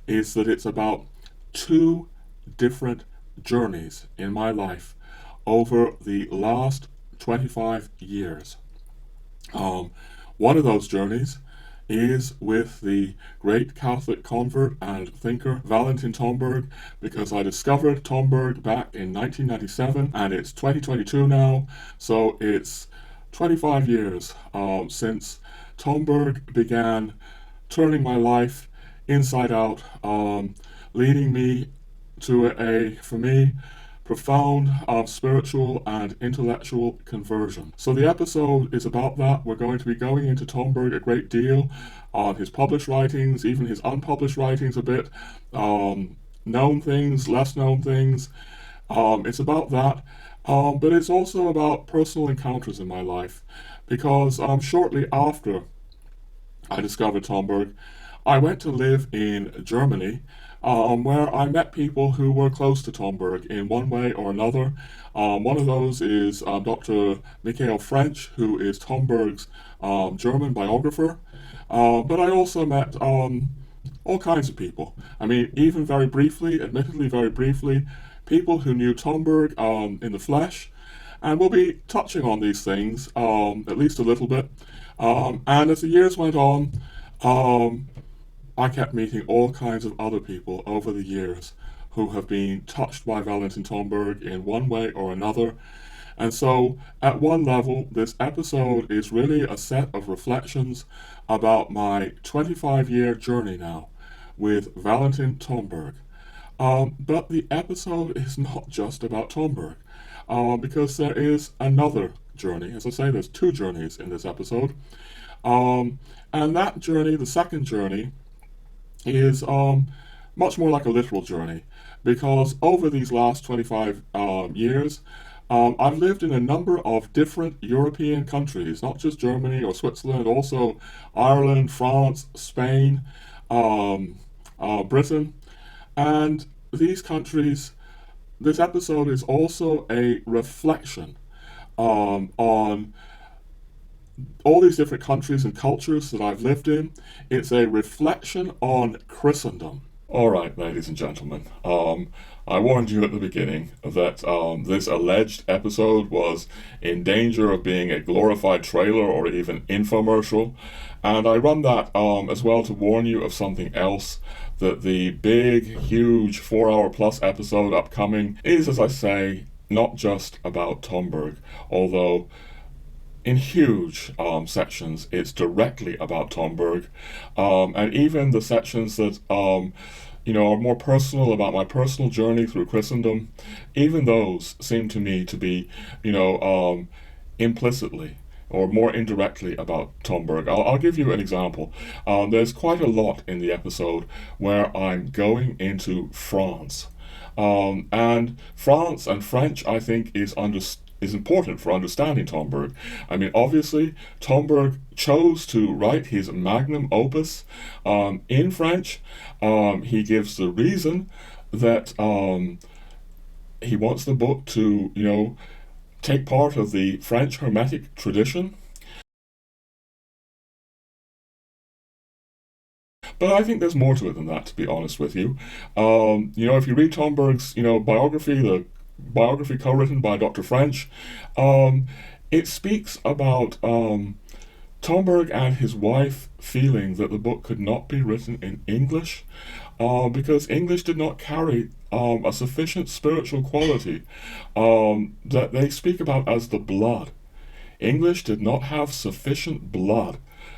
is that it's about 2 different journeys in my life over the last 25 years. One of those journeys is with the great Catholic convert and thinker Valentin Tomberg, because I discovered Tomberg back in 1997 and it's 2022 now, so it's 25 years since Tomberg began turning my life inside out, leading me to for me, profound spiritual and intellectual conversion. So the episode is about that. We're going to be going into Tomberg a great deal, on his published writings, even his unpublished writings a bit, known things, less known things. It's about that, but it's also about personal encounters in my life, because shortly after I discovered Tomberg, I went to live in Germany, where I met people who were close to Tomberg in one way or another. One of those is Dr. Michael French, who is Tomberg's German biographer. But I also met all kinds of people. I mean, even very briefly, admittedly very briefly, people who knew Tomberg in the flesh. And we'll be touching on these things, at least a little bit. And as the years went on, I kept meeting all kinds of other people over the years who have been touched by Valentin Tomberg in one way or another. And so, at one level, this episode is really a set of reflections about my 25-year journey now with Valentin Tomberg. But the episode is not just about Tomberg, because there is another journey. As I say, there's 2 journeys in this episode. And that journey, the second journey, is much more like a literal journey, because over these last 25 years, I've lived in a number of different European countries, not just Germany or Switzerland, also Ireland, France, Spain, Britain, and these countries. This episode is also a reflection on all these different countries and cultures that I've lived in. It's a reflection on Christendom. All right, ladies and gentlemen, I warned you at the beginning that this alleged episode was in danger of being a glorified trailer or even infomercial, and I run that as well to warn you of something else, that the big, huge 4-hour plus episode upcoming is, as I say, not just about Tomberg, although in huge sections it's directly about Tomberg, and even the sections that are more personal, about my personal journey through Christendom, even those seem to me to be implicitly or more indirectly about Tomberg. I'll give you an example. There's quite a lot in the episode where I'm going into France, and France and French, I think, is is important for understanding Tomberg. I mean, obviously, Tomberg chose to write his magnum opus in French. He gives the reason that he wants the book to, take part of the French Hermetic tradition. But I think there's more to it than that, to be honest with you. If you read Tomberg's, biography, the biography co-written by Dr. French, it speaks about Tomberg and his wife feeling that the book could not be written in English because English did not carry a sufficient spiritual quality that they speak about as the blood. English did not have sufficient blood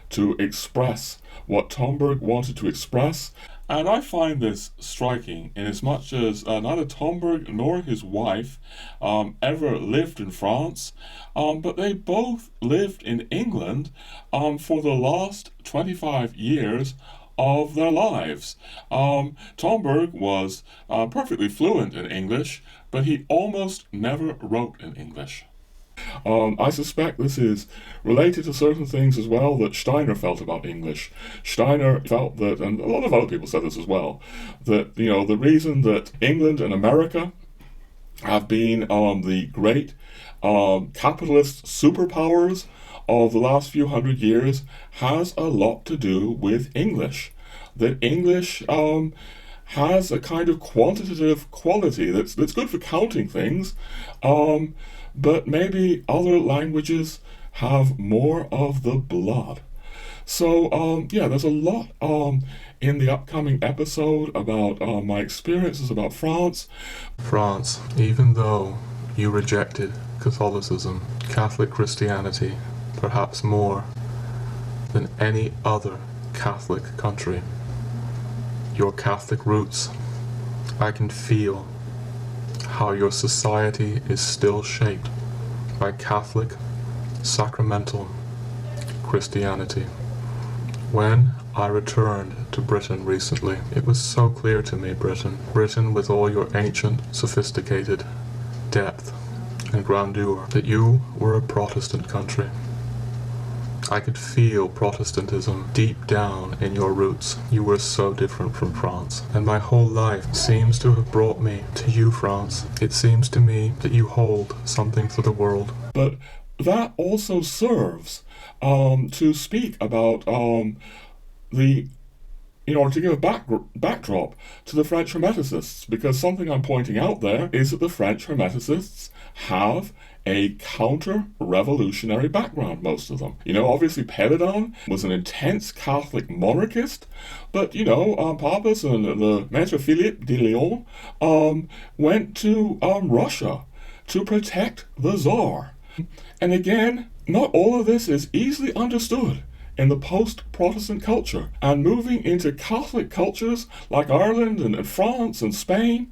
to express what Tomberg wanted to express. And I find this striking inasmuch as neither Tomberg nor his wife ever lived in France, but they both lived in England for the last 25 years of their lives. Tomberg was perfectly fluent in English, but he almost never wrote in English. I suspect this is related to certain things as well that Steiner felt about English. Steiner felt that, and a lot of other people said this as well, that the reason that England and America have been the great capitalist superpowers of the last few hundred years has a lot to do with English. That English has a kind of quantitative quality that's good for counting things, but maybe other languages have more of the blood. So, there's a lot in the upcoming episode about my experiences about France. France, even though you rejected Catholicism, Catholic Christianity, perhaps more than any other Catholic country, your Catholic roots, I can feel how your society is still shaped by Catholic, sacramental Christianity. When I returned to Britain recently, it was so clear to me, Britain with all your ancient, sophisticated depth and grandeur, that you were a Protestant country. I could feel Protestantism deep down in your roots. You were so different from France. And my whole life seems to have brought me to you, France. It seems to me that you hold something for the world. But that also serves to speak about to give a backdrop to the French Hermeticists, because something I'm pointing out there is that the French Hermeticists have a counter-revolutionary background, most of them. Obviously Péladan was an intense Catholic monarchist, but, Papas and the Maître Philippe de Lyon went to Russia to protect the Tsar. And again, not all of this is easily understood in the post-Protestant culture, and moving into Catholic cultures like Ireland and France and Spain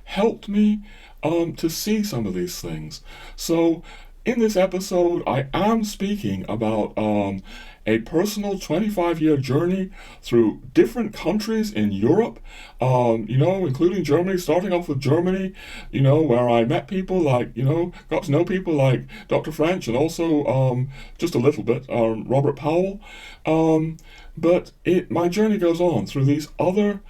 helped me to see some of these things. So in this episode, I am speaking about a personal 25-year journey through different countries in Europe, including Germany, starting off with Germany, where I met people like, got to know people like Dr. French and also just a little bit, Robert Powell. But my journey goes on through these other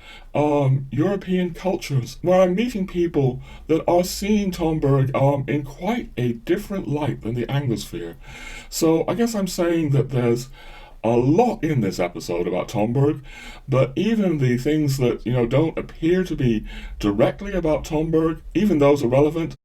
European cultures where I'm meeting people that are seeing Tomberg in quite a different light than the Anglosphere. So I guess I'm saying that there's a lot in this episode about Tomberg, but even the things that don't appear to be directly about Tomberg, even those are relevant.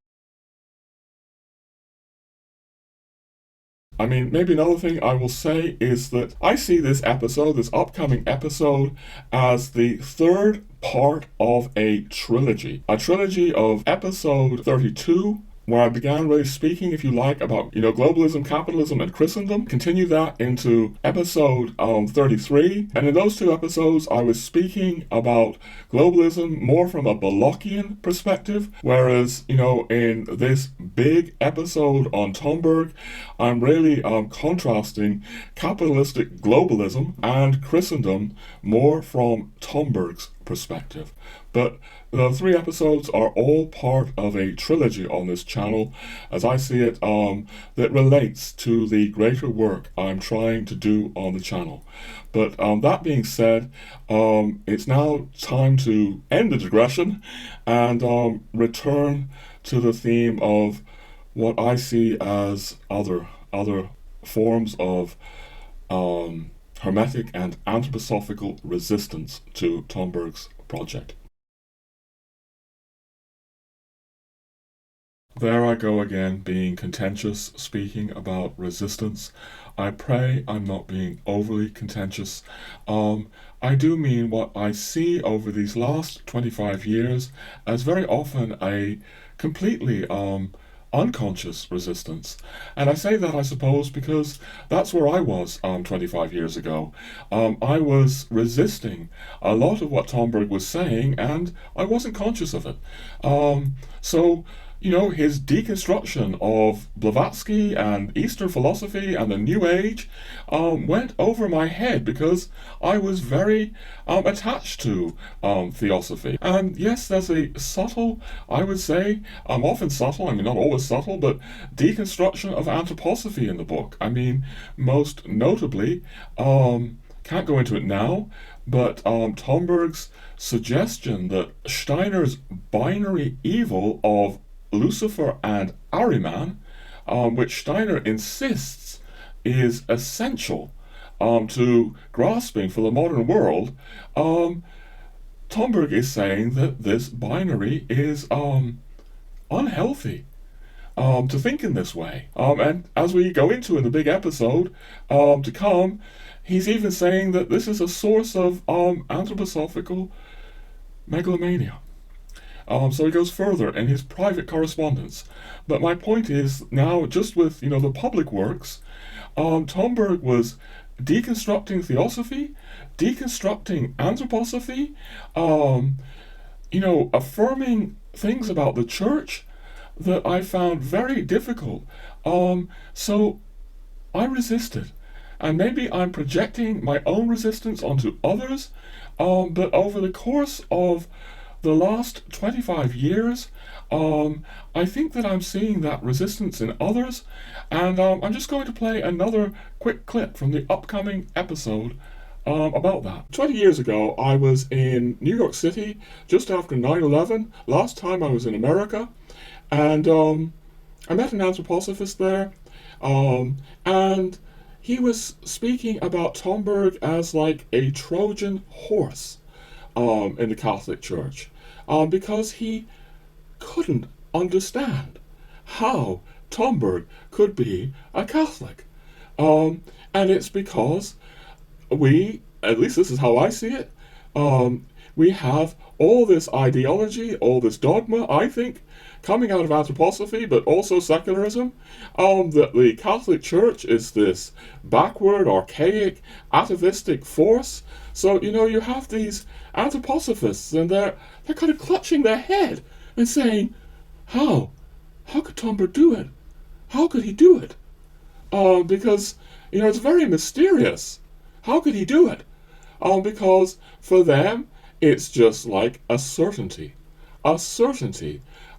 I mean, maybe another thing I will say is that I see this upcoming episode, as the third part of a trilogy of episode 32, where I began really speaking, if you like, about globalism, capitalism, and Christendom. Continue that into episode 33, and in those two episodes I was speaking about globalism more from a Bellocian perspective, whereas in this big episode on Tomberg, I'm really contrasting capitalistic globalism and Christendom more from Tomberg's perspective. But the 3 episodes are all part of a trilogy on this channel, as I see it, that relates to the greater work I'm trying to do on the channel. But that being said, it's now time to end the digression and return to the theme of what I see as other forms of hermetic and anthroposophical resistance to Tomberg's project. There I go again, being contentious, speaking about resistance. I pray I'm not being overly contentious. I do mean what I see over these last 25 years as very often a completely unconscious resistance. And I say that, I suppose, because that's where I was 25 years ago. I was resisting a lot of what Tomberg was saying, and I wasn't conscious of it. So, his deconstruction of Blavatsky and Eastern philosophy and the New Age went over my head because I was very attached to Theosophy. And yes, there's a subtle, I would say, often subtle, I mean not always subtle, but deconstruction of anthroposophy in the book. I mean, most notably, can't go into it now, but Tomberg's suggestion that Steiner's binary evil of Lucifer and Ahriman, which Steiner insists is essential to grasping for the modern world, Tomberg is saying that this binary is unhealthy to think in this way. And as we go into in the big episode to come, he's even saying that this is a source of anthroposophical megalomania. So he goes further in his private correspondence. But my point is now, just with the public works, Tomberg was deconstructing Theosophy, deconstructing anthroposophy, affirming things about the church that I found very difficult. So I resisted. And maybe I'm projecting my own resistance onto others, but over the course of the last 25 years, I think that I'm seeing that resistance in others, and I'm just going to play another quick clip from the upcoming episode about that. 20 years ago, I was in New York City just after 9/11, last time I was in America, and I met an anthroposophist there, and he was speaking about Tomberg as like a Trojan horse in the Catholic Church. Because he couldn't understand how Tomberg could be a Catholic. And it's because we, at least this is how I see it, we have all this ideology, all this dogma, I think, coming out of anthroposophy, but also secularism, that the Catholic Church is this backward, archaic, atavistic force. So, you have these anthroposophists, and they're kind of clutching their head and saying, how could Tomberg do it? How could he do it? Because, it's very mysterious. How could he do it? Because for them, it's just like a certainty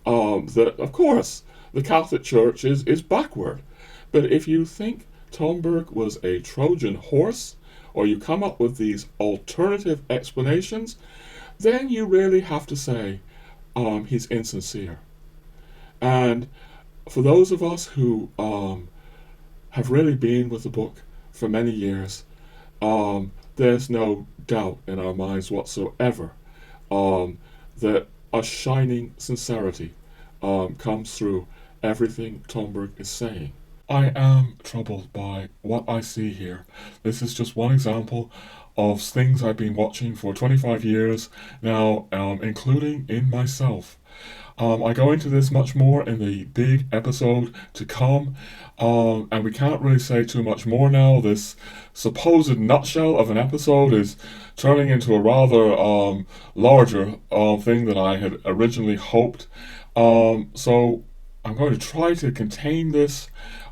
that, of course, the Catholic Church is backward. But if you think Tomberg was a Trojan horse, or you come up with these alternative explanations, then you really have to say he's insincere. And for those of us who have really been with the book for many years, there's no doubt in our minds whatsoever that a shining sincerity comes through everything Tomberg is saying. I am troubled by what I see here. This is just one example of things I've been watching for 25 years now, including in myself. I go into this much more in the big episode to come, and we can't really say too much more now. This supposed nutshell of an episode is turning into a rather larger thing than I had originally hoped. So I'm going to try to contain this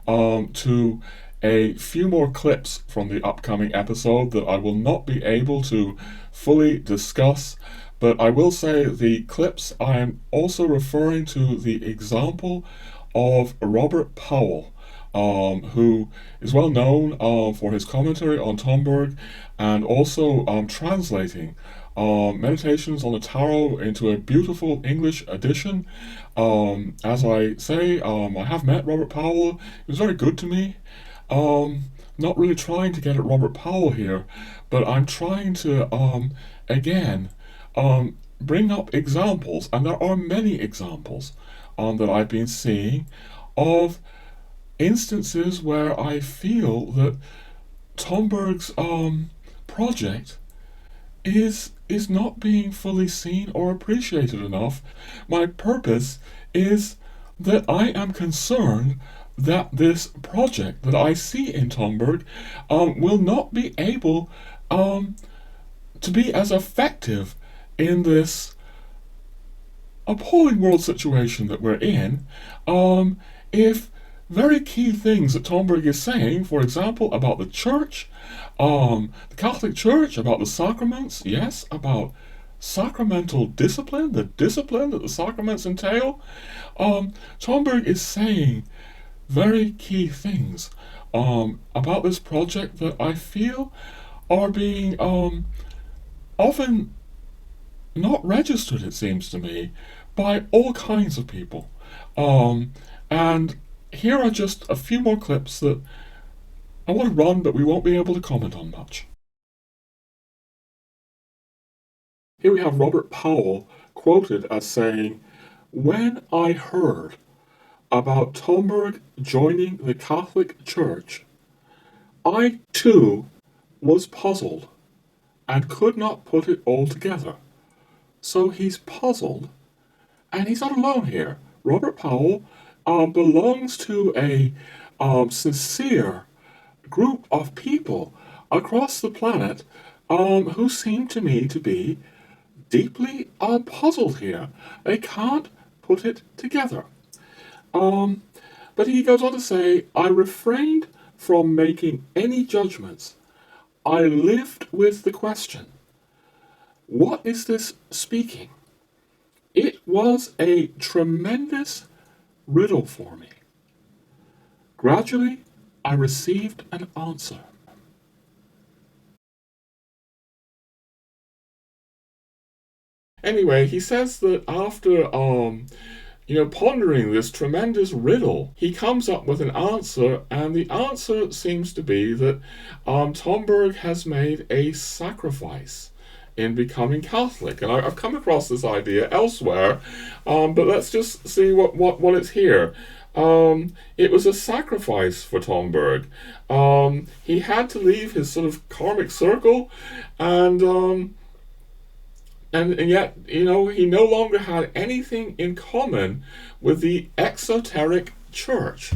to a few more clips from the upcoming episode that I will not be able to fully discuss But I will say the clips, I'm also referring to the example of Robert Powell, who is well known for his commentary on Tomberg and also translating Meditations on the Tarot into a beautiful English edition. As I say, I have met Robert Powell. He was very good to me. Not really trying to get at Robert Powell here, but I'm trying to, again, bring up examples, and there are many examples that I've been seeing of instances where I feel that Tomberg's project is not being fully seen or appreciated enough. My purpose is that I am concerned that this project that I see in Tomberg will not be able to be as effective in this appalling world situation that we're in, if very key things that Tomberg is saying, for example, about the church, the Catholic Church, about the sacraments, yes, about sacramental discipline, the discipline that the sacraments entail, Tomberg is saying very key things about this project that I feel are being often not registered, it seems to me, by all kinds of people. And here are just a few more clips that I want to run, but we won't be able to comment on much. Here we have Robert Powell quoted as saying, "When I heard about Tomberg joining the Catholic Church, I too was puzzled and could not put it all together." So he's puzzled, and he's not alone here. Robert Powell belongs to a sincere group of people across the planet who seem to me to be deeply puzzled here. They can't put it together. But he goes on to say, "I refrained from making any judgments. I lived with the question, what is this speaking? It was a tremendous riddle for me. Gradually, I received an answer." Anyway, he says that after pondering this tremendous riddle, he comes up with an answer, and the answer seems to be that Tomberg has made a sacrifice in becoming Catholic. And I've come across this idea elsewhere, but let's just see what it's here. It was a sacrifice for Tomberg. He had to leave his sort of karmic circle, and yet, he no longer had anything in common with the exoteric church.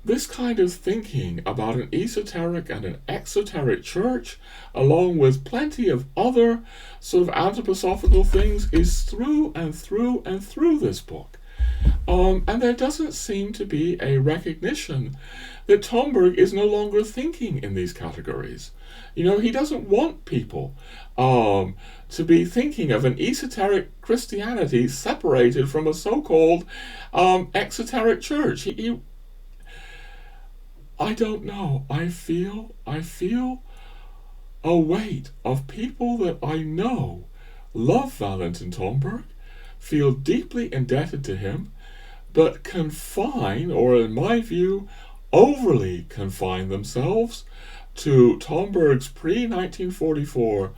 This kind of thinking about an esoteric and an exoteric church, along with plenty of other sort of anthroposophical things, is through and through and through this book. And there doesn't seem to be a recognition that Tomberg is no longer thinking in these categories. He doesn't want people to be thinking of an esoteric Christianity separated from a so-called exoteric church. I don't know. I feel a weight of people that I know love Valentin Tomberg, feel deeply indebted to him, but confine, or in my view, overly confine themselves to Tomberg's pre-1944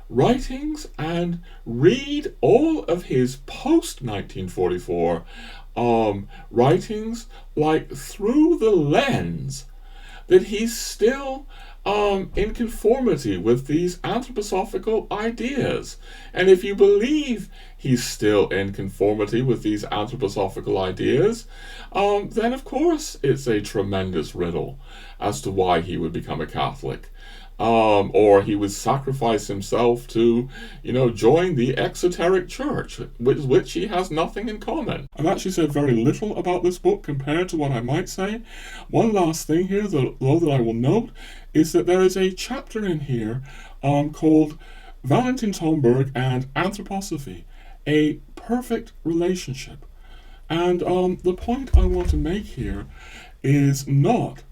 writings and read all of his post-1944 writings like through the lens that he's still in conformity with these anthroposophical ideas. And if you believe he's still in conformity with these anthroposophical ideas, then of course it's a tremendous riddle as to why he would become a Catholic. or he would sacrifice himself to, join the exoteric church, with which he has nothing in common. I've actually said very little about this book compared to what I might say. One last thing here, though, that I will note, is that there is a chapter in here called Valentin Tomberg and Anthroposophy, a perfect relationship. And the point I want to make here is not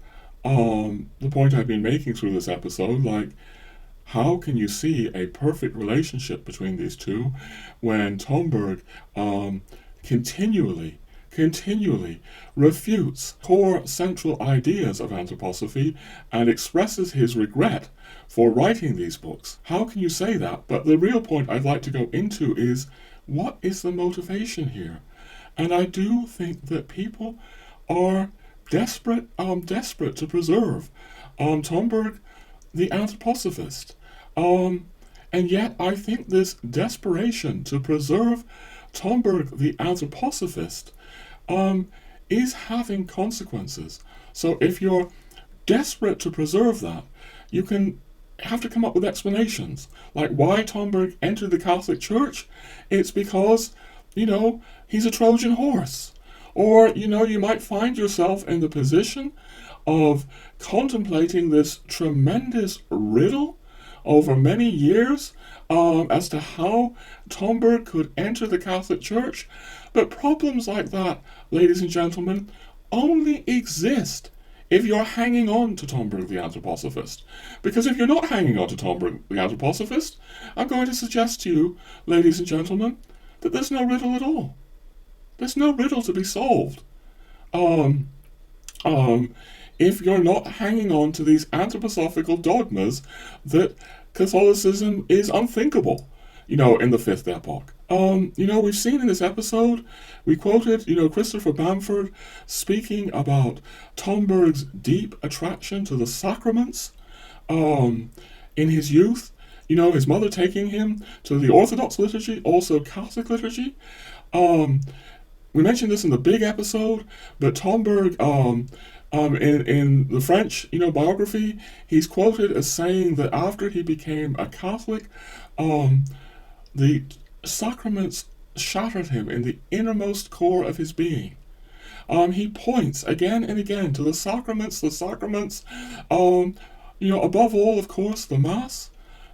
the point I've been making through this episode, like, how can you see a perfect relationship between these two when Tomberg continually refutes core central ideas of anthroposophy and expresses his regret for writing these books? How can you say that? But the real point I'd like to go into is, what is the motivation here? And I do think that people are desperate to preserve Tomberg the anthroposophist. And yet I think this desperation to preserve Tomberg the anthroposophist is having consequences. So if you're desperate to preserve that, you can have to come up with explanations. Like why Tomberg entered the Catholic Church. It's because, he's a Trojan horse. Or, you might find yourself in the position of contemplating this tremendous riddle over many years as to how Tomberg could enter the Catholic Church. But problems like that, ladies and gentlemen, only exist if you're hanging on to Tomberg the anthroposophist. Because if you're not hanging on to Tomberg the anthroposophist, I'm going to suggest to you, ladies and gentlemen, that there's no riddle at all. There's no riddle to be solved. If you're not hanging on to these anthroposophical dogmas that Catholicism is unthinkable, in the fifth epoch. We've seen in this episode, we quoted, Christopher Bamford speaking about Tomberg's deep attraction to the Sacraments in his youth, his mother taking him to the Orthodox liturgy, also Catholic liturgy. We mentioned this in the big episode, but Tomberg, in the French, biography, he's quoted as saying that after he became a Catholic, the sacraments shattered him in the innermost core of his being. He points again and again to the sacraments, above all, of course, the Mass,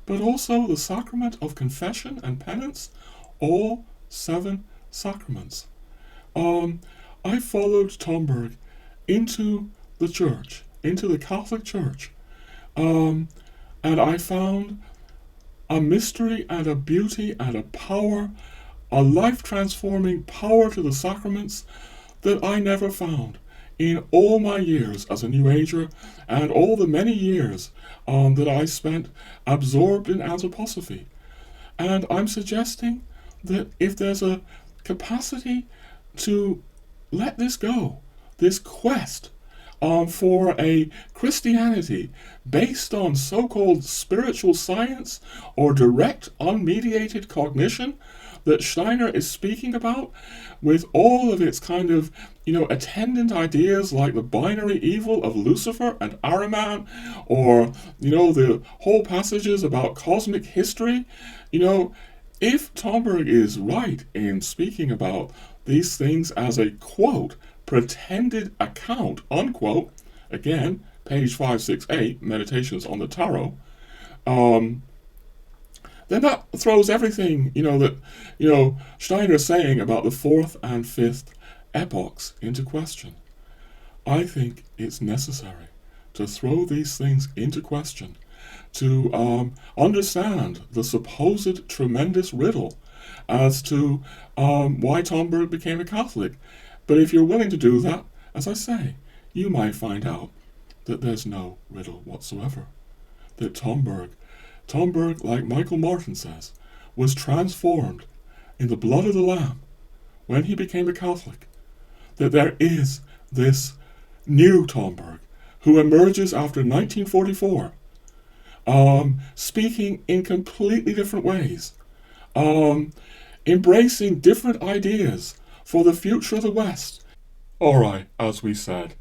but also the sacrament of confession and penance, all 7 sacraments. I followed Tomberg into the church, into the Catholic Church, and I found a mystery and a beauty and a power, a life-transforming power to the sacraments that I never found in all my years as a New Ager and all the many years that I spent absorbed in anthroposophy. And I'm suggesting that if there's a capacity to let this go, this quest for a Christianity based on so-called spiritual science or direct unmediated cognition that Steiner is speaking about, with all of its kind of, attendant ideas like the binary evil of Lucifer and Ahriman, or, the whole passages about cosmic history. If Tomberg is right in speaking about these things as a, quote, pretended account, unquote, again, page 568, Meditations on the Tarot, then that throws everything, that, Steiner's saying about the 4th and 5th epochs into question. I think it's necessary to throw these things into question, to understand the supposed tremendous riddle as to why Tomberg became a Catholic. But if you're willing to do that, as I say, you might find out that there's no riddle whatsoever. That Tomberg, like Michael Martin says, was transformed in the blood of the Lamb when he became a Catholic. That there is this new Tomberg who emerges after 1944, speaking in completely different ways, embracing different ideas for the future of the West. Alright, as we said,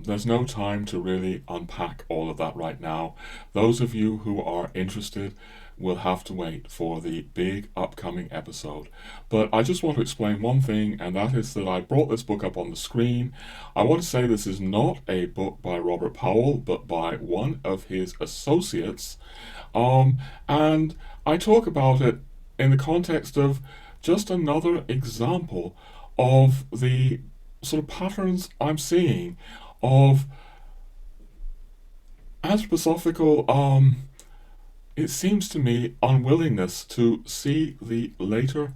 There's no time to really unpack all of that right now. Those of you who are interested will have to wait for the big upcoming episode. But I just want to explain one thing, and that is that I brought this book up on the screen. I want to say this is not a book by Robert Powell, but by one of his associates. And I talk about it in the context of just another example of the sort of patterns I'm seeing of anthroposophical, it seems to me, unwillingness to see the later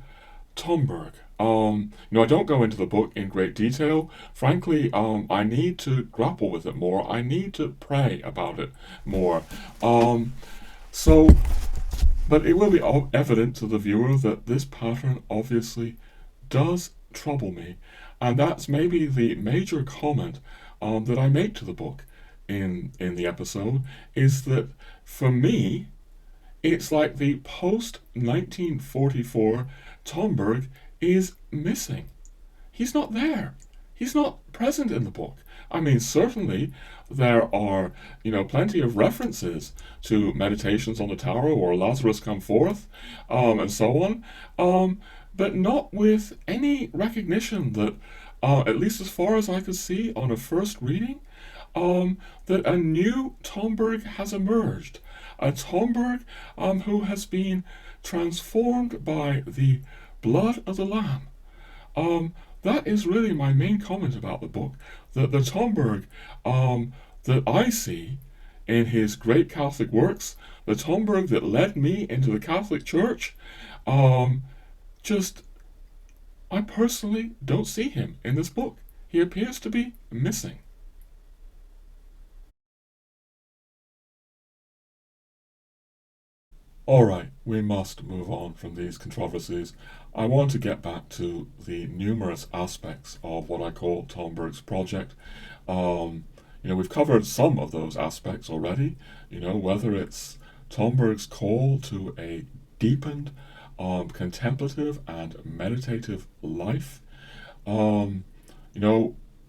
Tomberg. I don't go into the book in great detail. Frankly, I need to grapple with it more. I need to pray about it more. So, but it will be evident to the viewer that this pattern obviously does trouble me, and that's maybe the major comment that I make to the book in the episode, is that for me, it's like the post 1944 Tomberg is missing. He's not there. He's not present in the book. I mean, certainly there are, plenty of references to Meditations on the Tower or Lazarus Come Forth, and so on, but not with any recognition that, at least as far as I could see on a first reading, that a new Tomberg has emerged. A Tomberg who has been transformed by the blood of the Lamb. That is really my main comment about the book, that the Tomberg that I see in his great Catholic works, the Tomberg that led me into the Catholic Church, I personally don't see him in this book. He appears to be missing. Alright, we must move on from these controversies. I want to get back to the numerous aspects of what I call Tomberg's project. We've covered some of those aspects already, whether it's Tomberg's call to a deepened, contemplative and meditative life.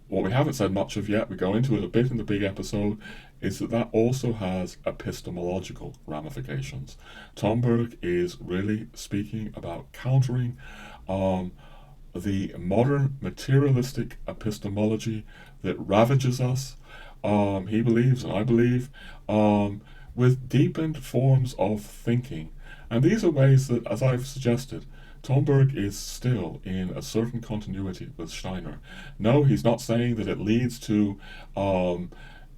What we haven't said much of yet, we go into it a bit in the big episode, is that also has epistemological ramifications. Tomberg is really speaking about countering the modern materialistic epistemology that ravages us. He believes, and I believe, with deepened forms of thinking. And these are ways that, as I've suggested, Tomberg is still in a certain continuity with Steiner. No, he's not saying that it leads to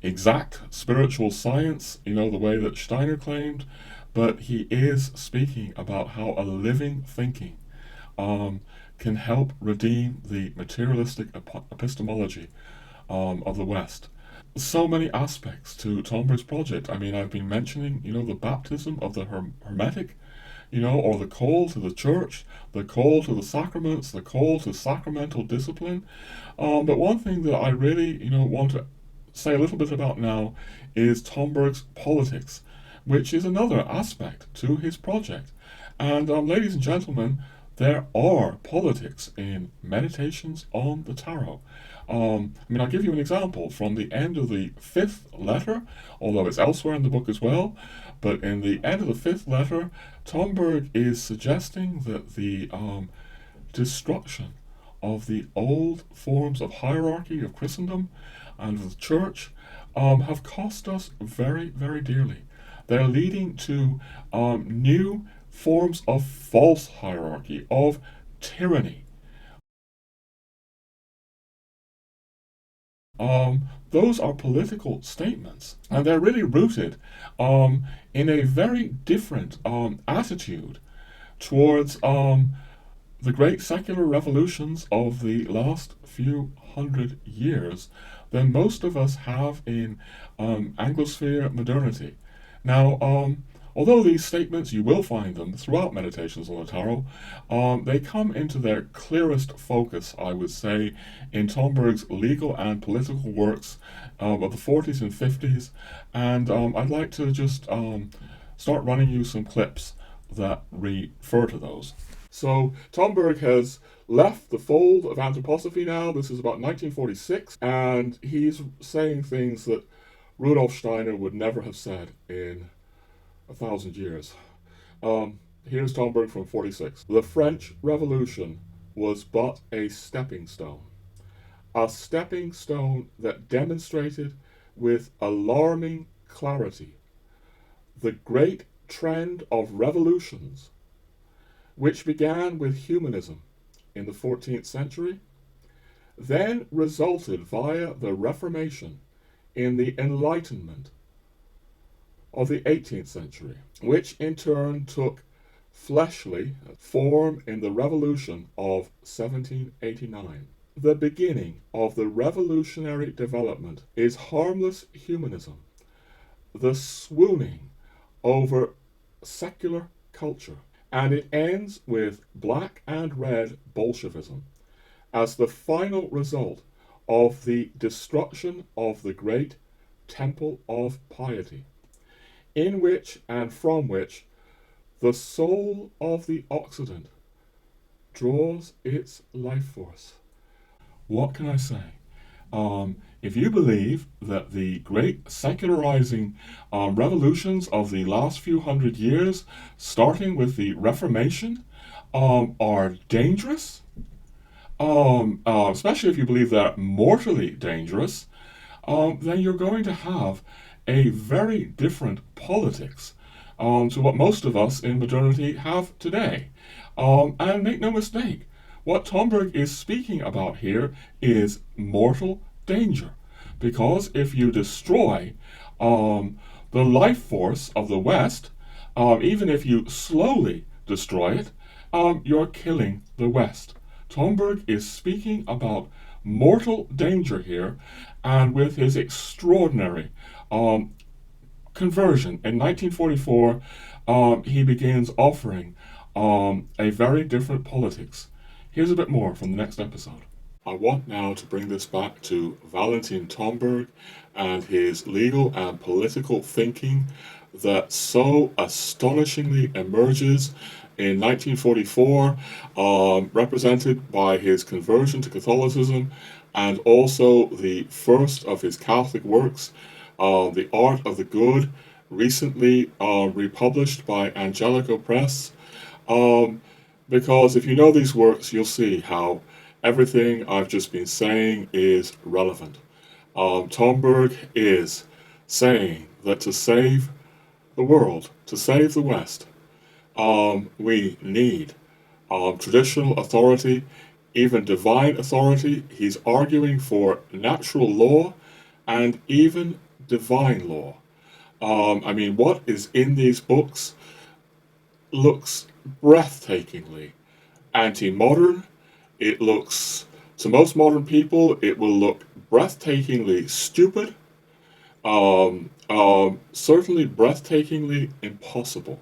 exact spiritual science, the way that Steiner claimed, but he is speaking about how a living thinking can help redeem the materialistic epistemology of the West. So many aspects to Tomberg's project. I mean, I've been mentioning, the baptism of the Hermetic, or the call to the church, the call to the sacraments, the call to sacramental discipline. But one thing that I really, want to say a little bit about now is Tomberg's politics, which is another aspect to his project. And ladies and gentlemen, there are politics in Meditations on the Tarot. I'll give you an example from the end of the fifth letter, although it's elsewhere in the book as well. But in the end of the fifth letter, Tomberg is suggesting that the destruction of the old forms of hierarchy of Christendom and of the Church have cost us very, very dearly. They're leading to new forms of false hierarchy, of tyranny. Those are political statements, and they're really rooted in a very different attitude towards the great secular revolutions of the last few hundred years than most of us have in Anglosphere modernity. Now, although these statements, you will find them throughout Meditations on the Tarot, they come into their clearest focus, I would say, in Tomberg's legal and political works of the 40s and 50s, and I'd like to just start running you some clips that refer to those. So Tomberg has left the fold of anthroposophy now. This is about 1946, and he's saying things that Rudolf Steiner would never have said in 1,000 years. Here's Tomberg from 46. The French Revolution was but a stepping stone that demonstrated with alarming clarity the great trend of revolutions, which began with humanism in the 14th century, then resulted via the Reformation in the Enlightenment of the 18th century, which in turn took fleshly form in the Revolution of 1789. The beginning of the revolutionary development is harmless humanism, the swooning over secular culture, and it ends with black and red Bolshevism as the final result of the destruction of the great temple of piety, in which and from which the soul of the Occident draws its life force. What can I say? If you believe that the great secularizing revolutions of the last few hundred years, starting with the Reformation, are dangerous, especially if you believe they're mortally dangerous, then you're going to have a very different politics to what most of us in modernity have today. And make no mistake, what Tomberg is speaking about here is mortal danger. Because if you destroy the life force of the West, even if you slowly destroy it, you're killing the West. Tomberg is speaking about mortal danger here, and with his extraordinary conversion in 1944, he begins offering a very different politics. Here's a bit more from the next episode. I want now to bring this back to Valentin Tomberg and his legal and political thinking that so astonishingly emerges in 1944, represented by his conversion to Catholicism and also the first of his Catholic works, The Art of the Good, recently republished by Angelico Press. Because if you know these works, you'll see how everything I've just been saying is relevant. Tomberg is saying that to save the world, to save the West, we need traditional authority, even divine authority. He's arguing for natural law and even divine law. What is in these books looks breathtakingly anti-modern. It looks, to most modern people, it will look breathtakingly stupid, certainly breathtakingly impossible.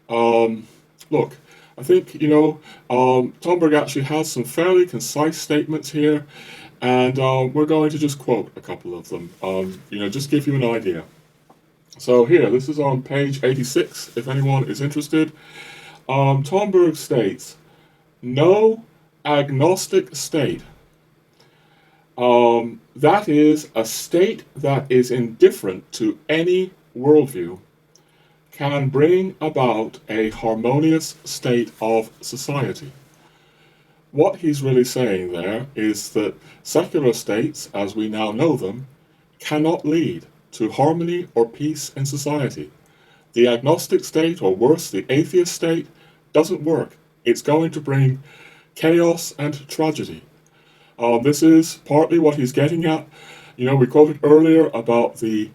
Look, I think, Tomberg actually has some fairly concise statements here, and we're going to just quote a couple of them, just give you an idea. So here, this is on page 86, if anyone is interested. Tomberg states, no agnostic state, that is, a state that is indifferent to any worldview, can bring about a harmonious state of society. What he's really saying there is that secular states, as we now know them, cannot lead to harmony or peace in society. The agnostic state, or worse, the atheist state, doesn't work. It's going to bring chaos and tragedy. This is partly what he's getting at. We quoted earlier about the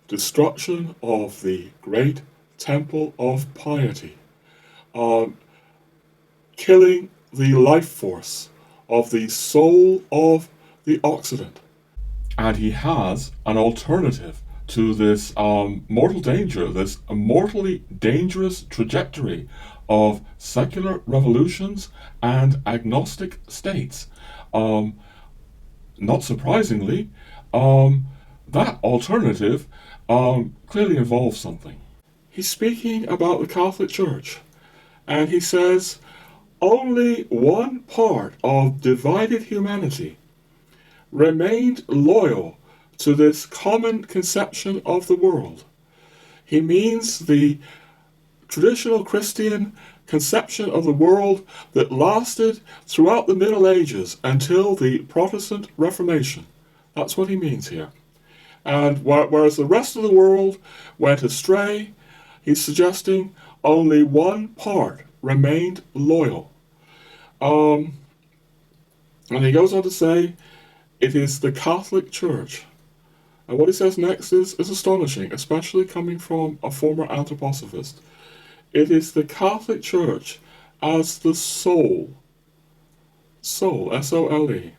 destruction of the great temple of piety, killing the life force of the soul of the Occident. And he has an alternative to this mortal danger, this mortally dangerous trajectory of secular revolutions and agnostic states. Not surprisingly, that alternative clearly involves something. He's speaking about the Catholic Church, and he says, only one part of divided humanity remained loyal to this common conception of the world. He means the traditional Christian conception of the world that lasted throughout the Middle Ages until the Protestant Reformation. That's what he means here. And whereas the rest of the world went astray, he's suggesting only one part remained loyal. And he goes on to say, it is the Catholic Church. And what he says next is astonishing, especially coming from a former anthroposophist. It is the Catholic Church as the sole, S-O-L-E,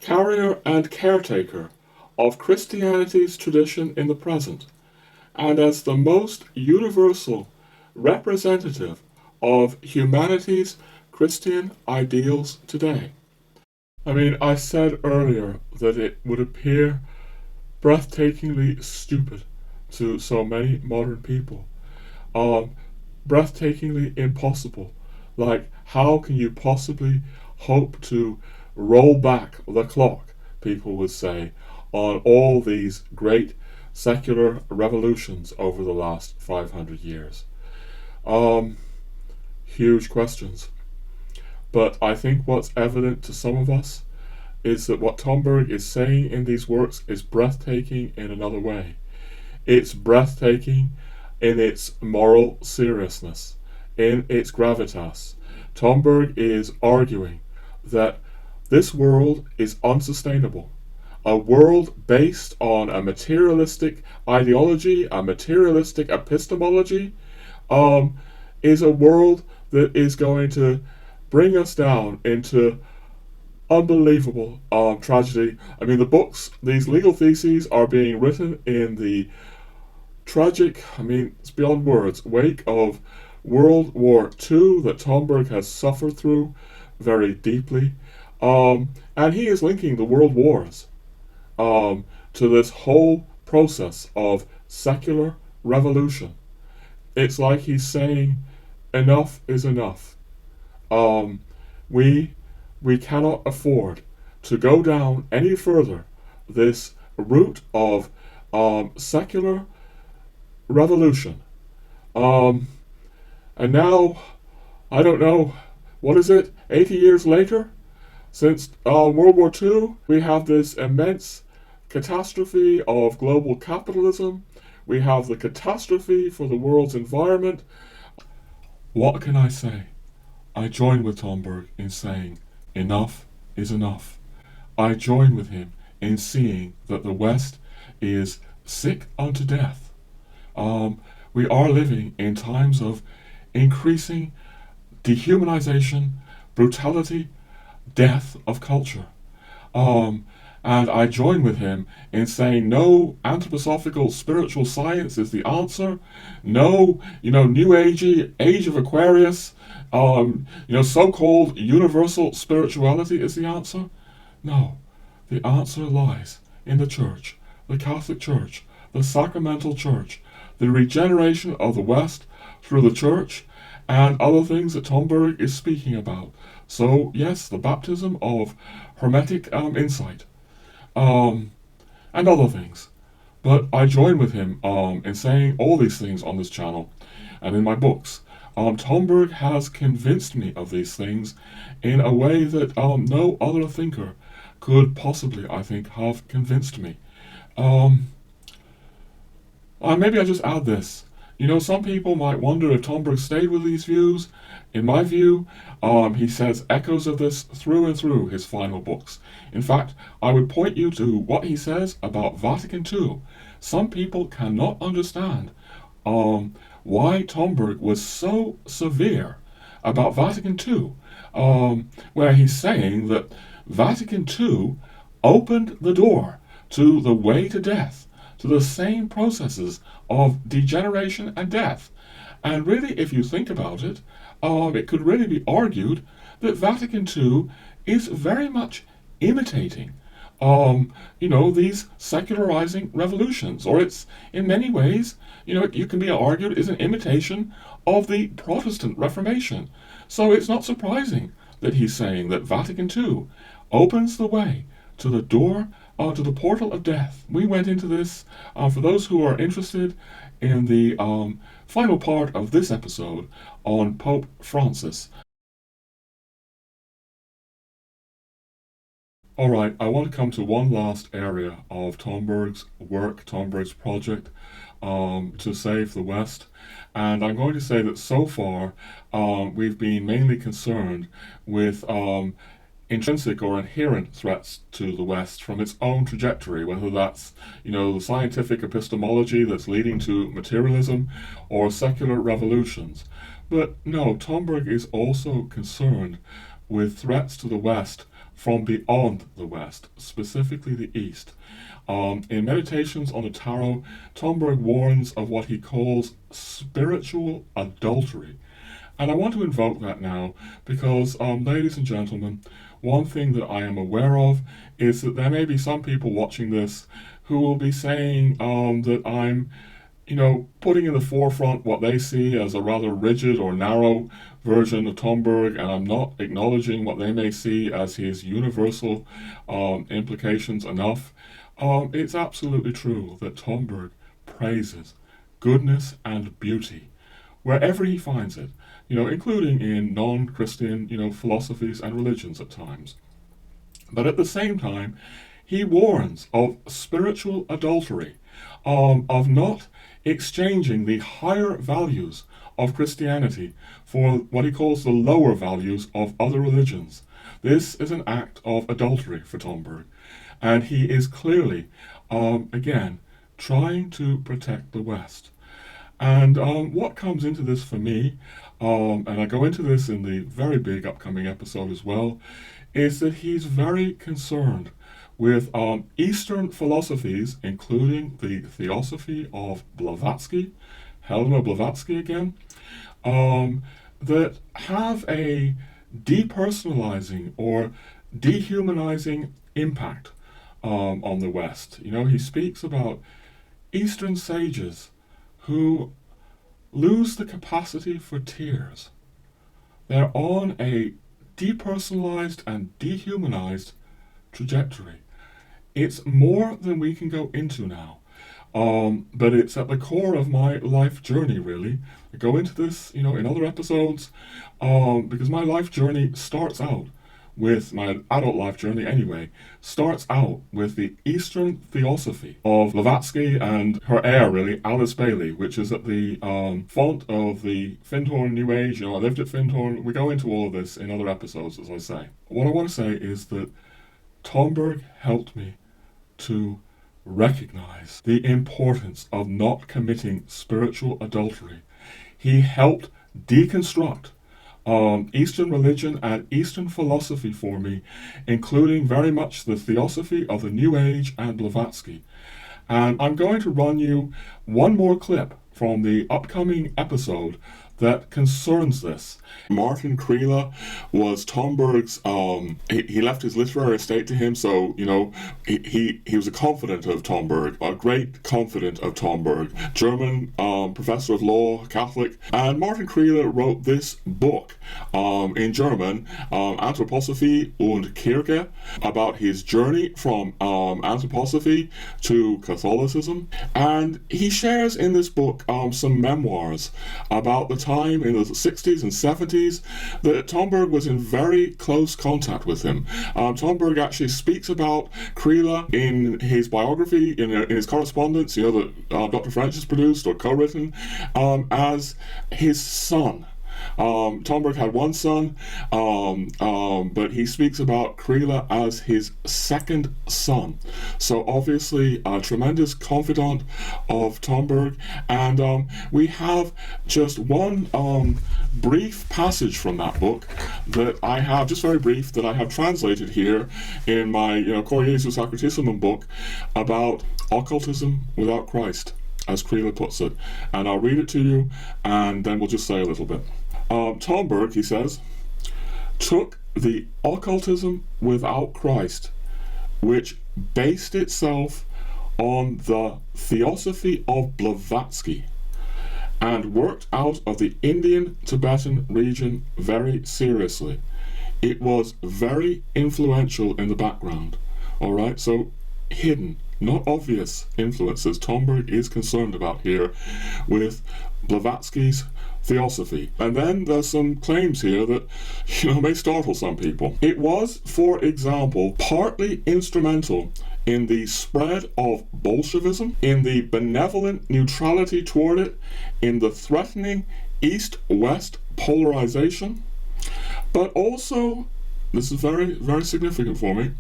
carrier and caretaker of Christianity's tradition in the present, and as the most universal representative of humanity's Christian ideals today. I mean, I said earlier that it would appear breathtakingly stupid to so many modern people. Breathtakingly impossible. Like, how can you possibly hope to roll back the clock, people would say, on all these great secular revolutions over the last 500 years? Huge questions. But I think what's evident to some of us is that what Tomberg is saying in these works is breathtaking in another way. It's breathtaking in its moral seriousness, in its gravitas. Tomberg is arguing that this world is unsustainable. A world based on a materialistic ideology, a materialistic epistemology, is a world that is going to bring us down into unbelievable tragedy. I mean, the books, these legal theses are being written in the tragic, it's beyond words, wake of World War II that Tomberg has suffered through very deeply. And he is linking the world wars to this whole process of secular revolution. It's like he's saying, enough is enough. We cannot afford to go down any further this route of secular revolution. And now, I don't know, what is it, 80 years later, since World War II, we have this immense catastrophe of global capitalism. We have the catastrophe for the world's environment. What can I say? I join with Tomberg in saying, enough is enough. I join with him in seeing that the West is sick unto death. We are living in times of increasing dehumanization, brutality, death of culture. And I join with him in saying no anthroposophical spiritual science is the answer. No, New Age of Aquarius, so-called universal spirituality is the answer. No, the answer lies in the Church, the Catholic Church, the Sacramental Church, the regeneration of the West through the Church, and other things that Tomberg is speaking about. So, yes, the baptism of Hermetic insight, and other things. But I join with him in saying all these things on this channel and in my books. Tomberg has convinced me of these things in a way that no other thinker could possibly, I think, have convinced me. Maybe I just add this. Some people might wonder if Tomberg stayed with these views. In my view, he says echoes of this through and through his final books. In fact, I would point you to what he says about Vatican II. Some people cannot understand why Tomberg was so severe about Vatican II, where he's saying that Vatican II opened the door to the way to death, to the same processes of degeneration and death. And really, if you think about it, it could really be argued that Vatican II is very much imitating these secularizing revolutions, or it's in many ways, you can be argued is an imitation of the Protestant Reformation. So it's not surprising that he's saying that Vatican II opens the way to the door, to the portal of death. We went into this, for those who are interested, in the final part of this episode on Pope Francis. Alright, I want to come to one last area of Tomberg's work, Tomberg's project, to save the West. And I'm going to say that so far we've been mainly concerned with intrinsic or inherent threats to the West from its own trajectory, whether that's, the scientific epistemology that's leading to materialism or secular revolutions. But no, Tomberg is also concerned with threats to the West from beyond the West, specifically the East. In Meditations on the Tarot, Tomberg warns of what he calls spiritual adultery. And I want to invoke that now because, ladies and gentlemen, one thing that I am aware of is that there may be some people watching this who will be saying that I'm putting in the forefront what they see as a rather rigid or narrow version of Tomberg, and I'm not acknowledging what they may see as his universal implications enough. It's absolutely true that Tomberg praises goodness and beauty wherever he finds it, including in non-Christian, philosophies and religions at times. But at the same time, he warns of spiritual adultery, of not exchanging the higher values of Christianity for what he calls the lower values of other religions. This is an act of adultery for Tomberg, and he is clearly, again, trying to protect the West. And what comes into this for me, and I go into this in the very big upcoming episode as well, is that he's very concerned with Eastern philosophies, including the Theosophy of Blavatsky, Helena Blavatsky again, that have a depersonalizing or dehumanizing impact on the West. He speaks about Eastern sages who lose the capacity for tears. They're on a depersonalized and dehumanized trajectory. It's more than we can go into now, but it's at the core of my life journey, really. I go into this, in other episodes, because my life journey starts out with, my adult life journey anyway, starts out with the Eastern Theosophy of Blavatsky and her heir, really, Alice Bailey, which is at the font of the Findhorn New Age. I lived at Findhorn. We go into all of this in other episodes, as I say. What I want to say is that Tomberg helped me to recognize the importance of not committing spiritual adultery. He helped deconstruct Eastern religion and Eastern philosophy for me, including very much the Theosophy of the New Age and Blavatsky. And I'm going to run you one more clip from the upcoming episode that concerns this. Martin Creela was Tomberg's, he left his literary estate to him, so, he was a confidant of Tomberg, a great confidant of Tomberg, German professor of law, Catholic, and Martin Creela wrote this book in German, Anthroposophie und Kirche, about his journey from anthroposophy to Catholicism, and he shares in this book some memoirs about the time in the 60s and 70s that Tomberg was in very close contact with him. Tomberg actually speaks about Creela in his biography, in his correspondence, that Dr. Francis produced or co-written, as his son. Tomberg had one son, but he speaks about Creela as his second son. So obviously a tremendous confidant of Tomberg, and we have just one brief passage from that book that I have, just very brief, that I have translated here in my Cor Jesu Sacratissimum book about occultism without Christ, as Creela puts it. And I'll read it to you, and then we'll just say a little bit. Tomberg, he says, took the occultism without Christ which based itself on the Theosophy of Blavatsky and worked out of the Indian Tibetan region very seriously. It was very influential in the background, all right? So hidden, not obvious influences Tomberg is concerned about here with Blavatsky's Theosophy. And then there's some claims here that, may startle some people. It was, for example, partly instrumental in the spread of Bolshevism, in the benevolent neutrality toward it, in the threatening East-West polarization, but also, this is very, very significant for me,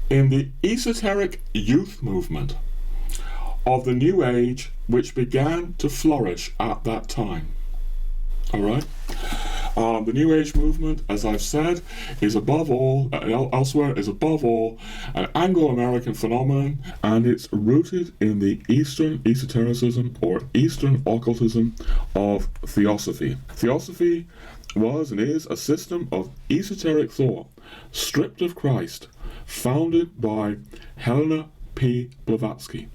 in the esoteric youth movement of the New Age, which began to flourish at that time. All right? The New Age movement, as I've said, is above all, elsewhere, is above all an Anglo-American phenomenon, and it's rooted in the Eastern esotericism or Eastern occultism of Theosophy. Theosophy was and is a system of esoteric thought, stripped of Christ, founded by Helena P. Blavatsky.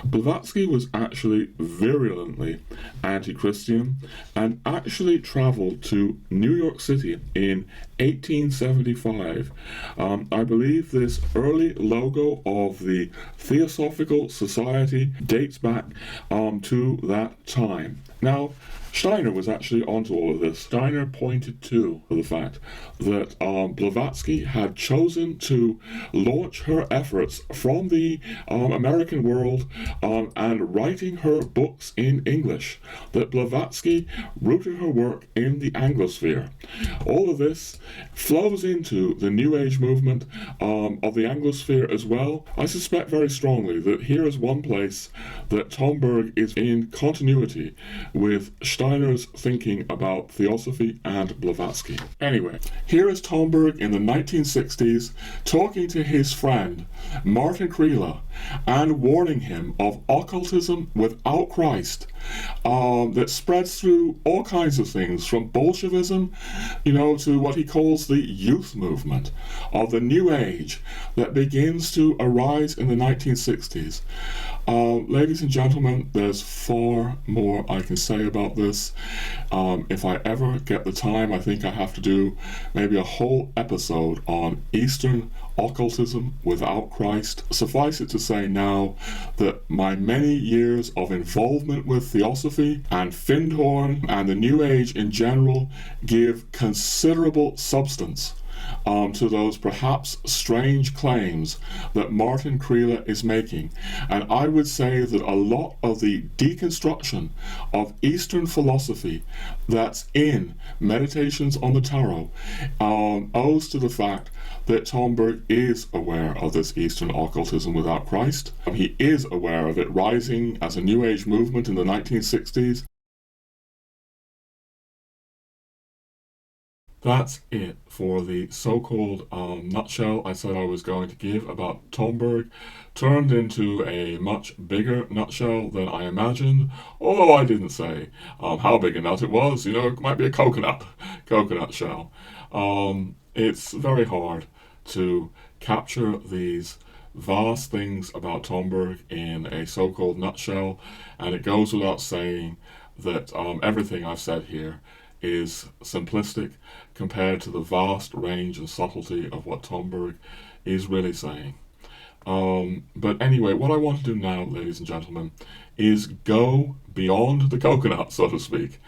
Blavatsky was actually virulently anti-Christian and actually traveled to New York City in 1875. I believe this early logo of the Theosophical Society dates back to that time. Now, Steiner was actually onto all of this. Steiner pointed to the fact that Blavatsky had chosen to launch her efforts from the American world and writing her books in English, that Blavatsky rooted her work in the Anglosphere. All of this flows into the New Age movement of the Anglosphere as well. I suspect very strongly that here is one place that Tomberg is in continuity with Steiner's thinking about Theosophy and Blavatsky. Anyway, here is Tomberg in the 1960s talking to his friend Martin Creela and warning him of occultism without Christ that spreads through all kinds of things, from Bolshevism, to what he calls the youth movement of the New Age that begins to arise in the 1960s. Ladies and gentlemen, there's far more I can say about this. If I ever get the time, I think I have to do maybe a whole episode on Eastern occultism without Christ. Suffice it to say now that my many years of involvement with Theosophy and Findhorn and the New Age in general give considerable substance to those perhaps strange claims that Martin Creela is making. And I would say that a lot of the deconstruction of Eastern philosophy that's in Meditations on the Tarot owes to the fact that Tomberg is aware of this Eastern occultism without Christ. He is aware of it rising as a New Age movement in the 1960s. That's it for the so-called nutshell I said I was going to give about Tomberg. Turned into a much bigger nutshell than I imagined, although I didn't say how big a nut it was. It might be a coconut shell. It's very hard to capture these vast things about Tomberg in a so-called nutshell, and it goes without saying that everything I've said here is simplistic compared to the vast range and subtlety of what Tomberg is really saying. But anyway, what I want to do now, ladies and gentlemen, is go beyond the coconut, so to speak.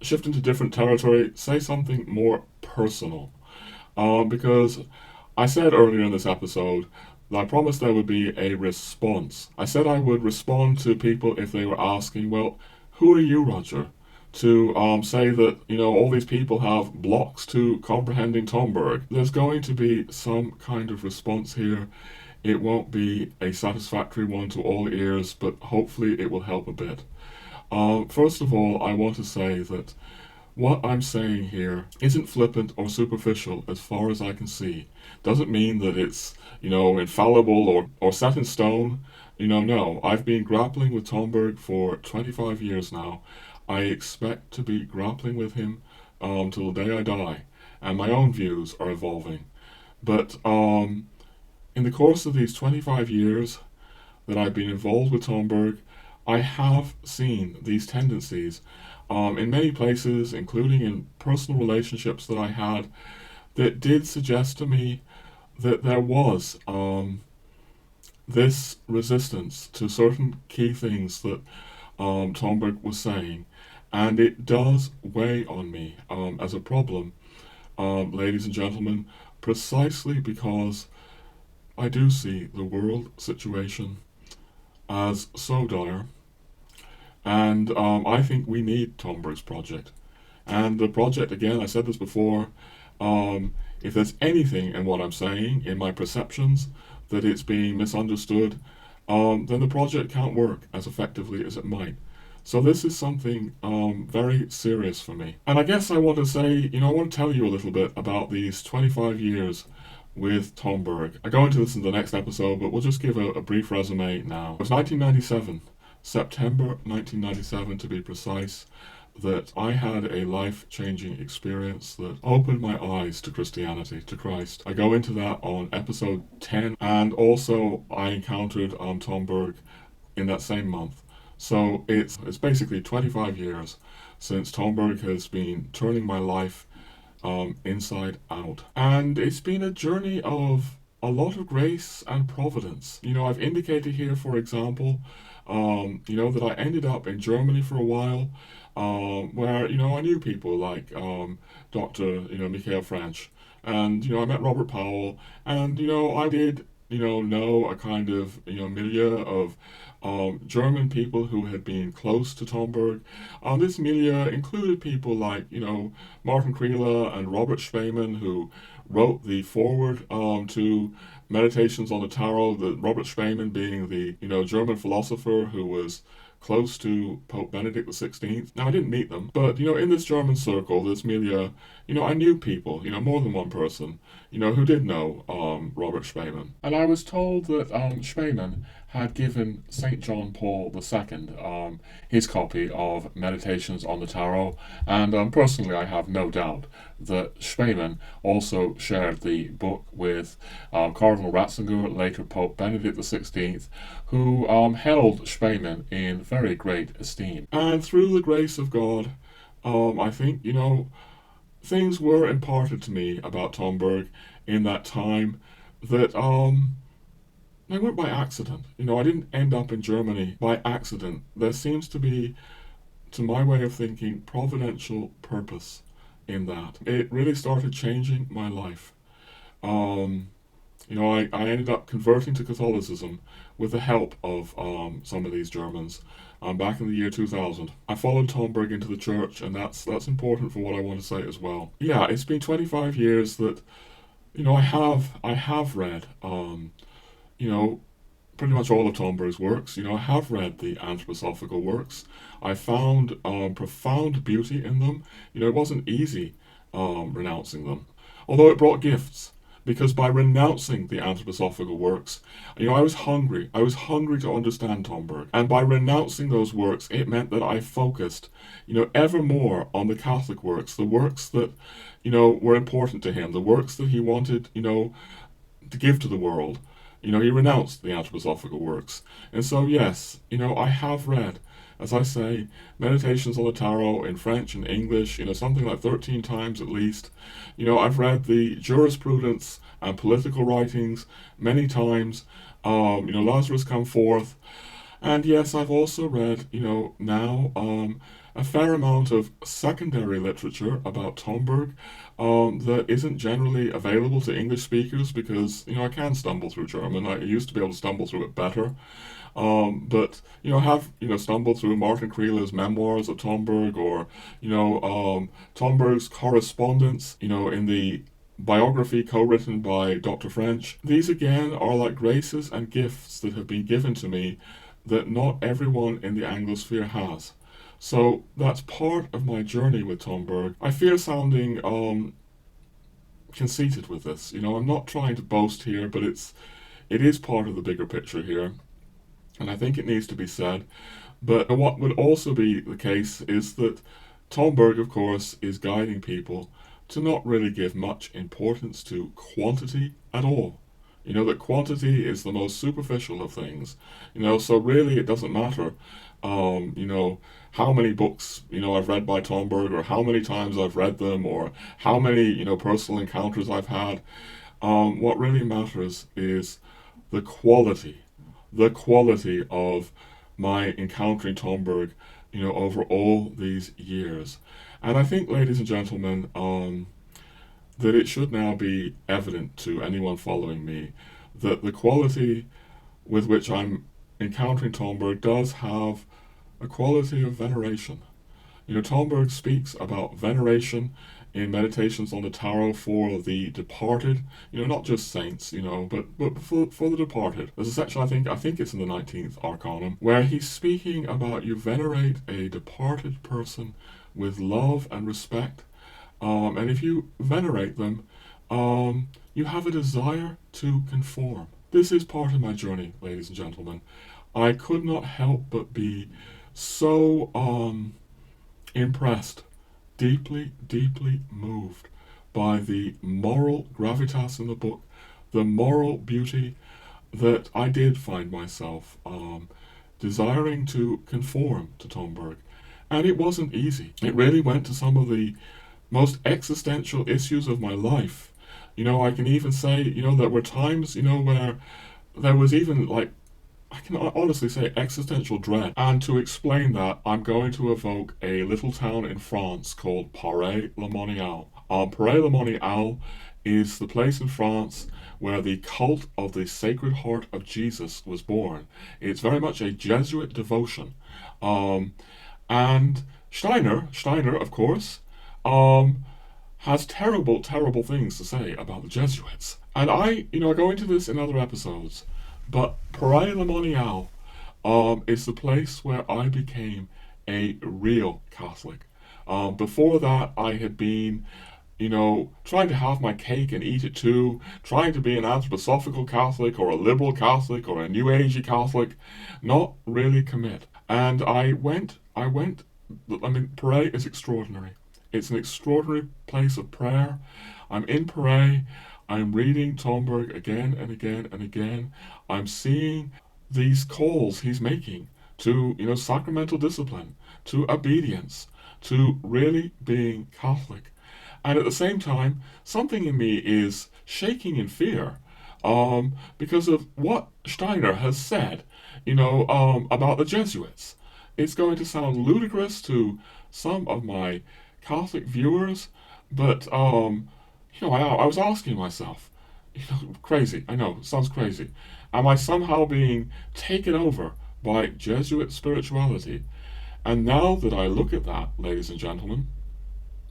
Shift into different territory, say something more personal. Because I said earlier in this episode that I promised there would be a response. I said I would respond to people if they were asking, well, who are you, Roger? To say that, all these people have blocks to comprehending Tomberg. There's going to be some kind of response here. It won't be a satisfactory one to all ears, but hopefully it will help a bit. First of all, I want to say that what I'm saying here isn't flippant or superficial as far as I can see. Doesn't mean that it's, infallible or set in stone. No, I've been grappling with Tomberg for 25 years now. I expect to be grappling with him till the day I die, and my own views are evolving. But in the course of these 25 years that I've been involved with Tomberg, I have seen these tendencies in many places, including in personal relationships that I had, that did suggest to me that there was this resistance to certain key things that Tomberg was saying, and it does weigh on me as a problem, ladies and gentlemen, precisely because I do see the world situation as so dire, and I think we need Tomberg's project. And the project, again, I said this before, if there's anything in what I'm saying, in my perceptions, that it's being misunderstood, then the project can't work as effectively as it might. So this is something very serious for me. And I guess I want to say, I want to tell you a little bit about these 25 years with Tomberg. I go into this in the next episode, but we'll just give a brief resume now. It was 1997, September 1997 to be precise, that I had a life-changing experience that opened my eyes to Christianity, to Christ. I go into that on episode 10, and also I encountered Tomberg in that same month. So it's basically 25 years since Tomberg has been turning my life inside out. And it's been a journey of a lot of grace and providence. I've indicated here, for example, that I ended up in Germany for a while, where, I knew people like Dr. Michael French, and, I met Robert Powell, and, I did, know a kind of, milieu of German people who had been close to Tomberg. This milieu included people like, Martin Kriele and Robert Spemann, who wrote the foreword to Meditations on the Tarot, Robert Spemann being the, German philosopher who was close to Pope Benedict XVI. Now, I didn't meet them, but, in this German circle, this milieu, I knew people, more than one person, who did know Robert Spemann. And I was told that Spemann had given St. John Paul II his copy of Meditations on the Tarot, and personally I have no doubt that Spemann also shared the book with Cardinal Ratzinger, later Pope Benedict XVI, who held Spemann in very great esteem. And through the grace of God, I think, things were imparted to me about Tomberg in that time that they weren't by accident. I didn't end up in Germany by accident. There seems to be, to my way of thinking, providential purpose in that. It really started changing my life. I ended up converting to Catholicism with the help of some of these Germans back in the year 2000. I followed Tomberg into the church, and that's important for what I want to say as well. Yeah, it's been 25 years that I have read pretty much all of Tomberg's works. I have read the anthroposophical works. I found profound beauty in them. It wasn't easy renouncing them, although it brought gifts. Because by renouncing the anthroposophical works, I was hungry. I was hungry to understand Tomberg. And by renouncing those works, it meant that I focused, ever more on the Catholic works, the works that, were important to him, the works that he wanted, to give to the world. He renounced the anthroposophical works. And so, yes, I have read, as I say, Meditations on the Tarot in French and English, something like 13 times at least. I've read the jurisprudence and political writings many times. Lazarus Come Forth. And yes, I've also read, now a fair amount of secondary literature about Tomberg that isn't generally available to English speakers because, I can stumble through German. I used to be able to stumble through it better. But, I have, stumbled through Martin Kriele's memoirs of Tomberg, or, Tomberg's correspondence, in the biography co-written by Dr. French. These, again, are like graces and gifts that have been given to me that not everyone in the Anglosphere has. So that's part of my journey with Tomberg. I fear sounding conceited with this. I'm not trying to boast here, but it is part of the bigger picture here. And I think it needs to be said. But what would also be the case is that Tomberg, of course, is guiding people to not really give much importance to quantity at all. You know, that quantity is the most superficial of things. You know, so really it doesn't matter, you know, how many books, you know, I've read by Tomberg, or how many times I've read them, or how many, you know, personal encounters I've had. What really matters is the quality of my encountering Tomberg, you know, over all these years. And I think, ladies and gentlemen, that it should now be evident to anyone following me that the quality with which I'm encountering Tomberg does have a quality of veneration. You know, Tomberg speaks about veneration in Meditations on the Tarot for the departed. You know, not just saints. You know, but for the departed. There's a section I think it's in the 19th Arcanum where he's speaking about you venerate a departed person with love and respect, and if you venerate them, you have a desire to conform. This is part of my journey, ladies and gentlemen. I could not help but be so impressed, deeply, deeply moved by the moral gravitas in the book, the moral beauty, that I did find myself desiring to conform to Tomberg. And it wasn't easy. It really went to some of the most existential issues of my life. You know, I can even say, you know, there were times, you know, where there was even like, I can honestly say existential dread. And to explain that, I'm going to evoke a little town in France called Paray-le-Monial. Paray-le-Monial is the place in France where the cult of the Sacred Heart of Jesus was born. It's very much a Jesuit devotion. And Steiner, of course, has terrible, terrible things to say about the Jesuits. And I go into this in other episodes, but Paray-le-Monial is the place where I became a real Catholic. Before that, I had been, trying to have my cake and eat it too, trying to be an anthroposophical Catholic or a liberal Catholic or a New Agey Catholic, not really commit. And I went, Paray is extraordinary. It's an extraordinary place of prayer. I'm in Paray. I'm reading Tomberg again and again and again. I'm seeing these calls he's making to, sacramental discipline, to obedience, to really being Catholic. And at the same time, something in me is shaking in fear because of what Steiner has said, about the Jesuits. It's going to sound ludicrous to some of my Catholic viewers, but I was asking myself, crazy. I know, sounds crazy. Am I somehow being taken over by Jesuit spirituality? And now that I look at that, ladies and gentlemen,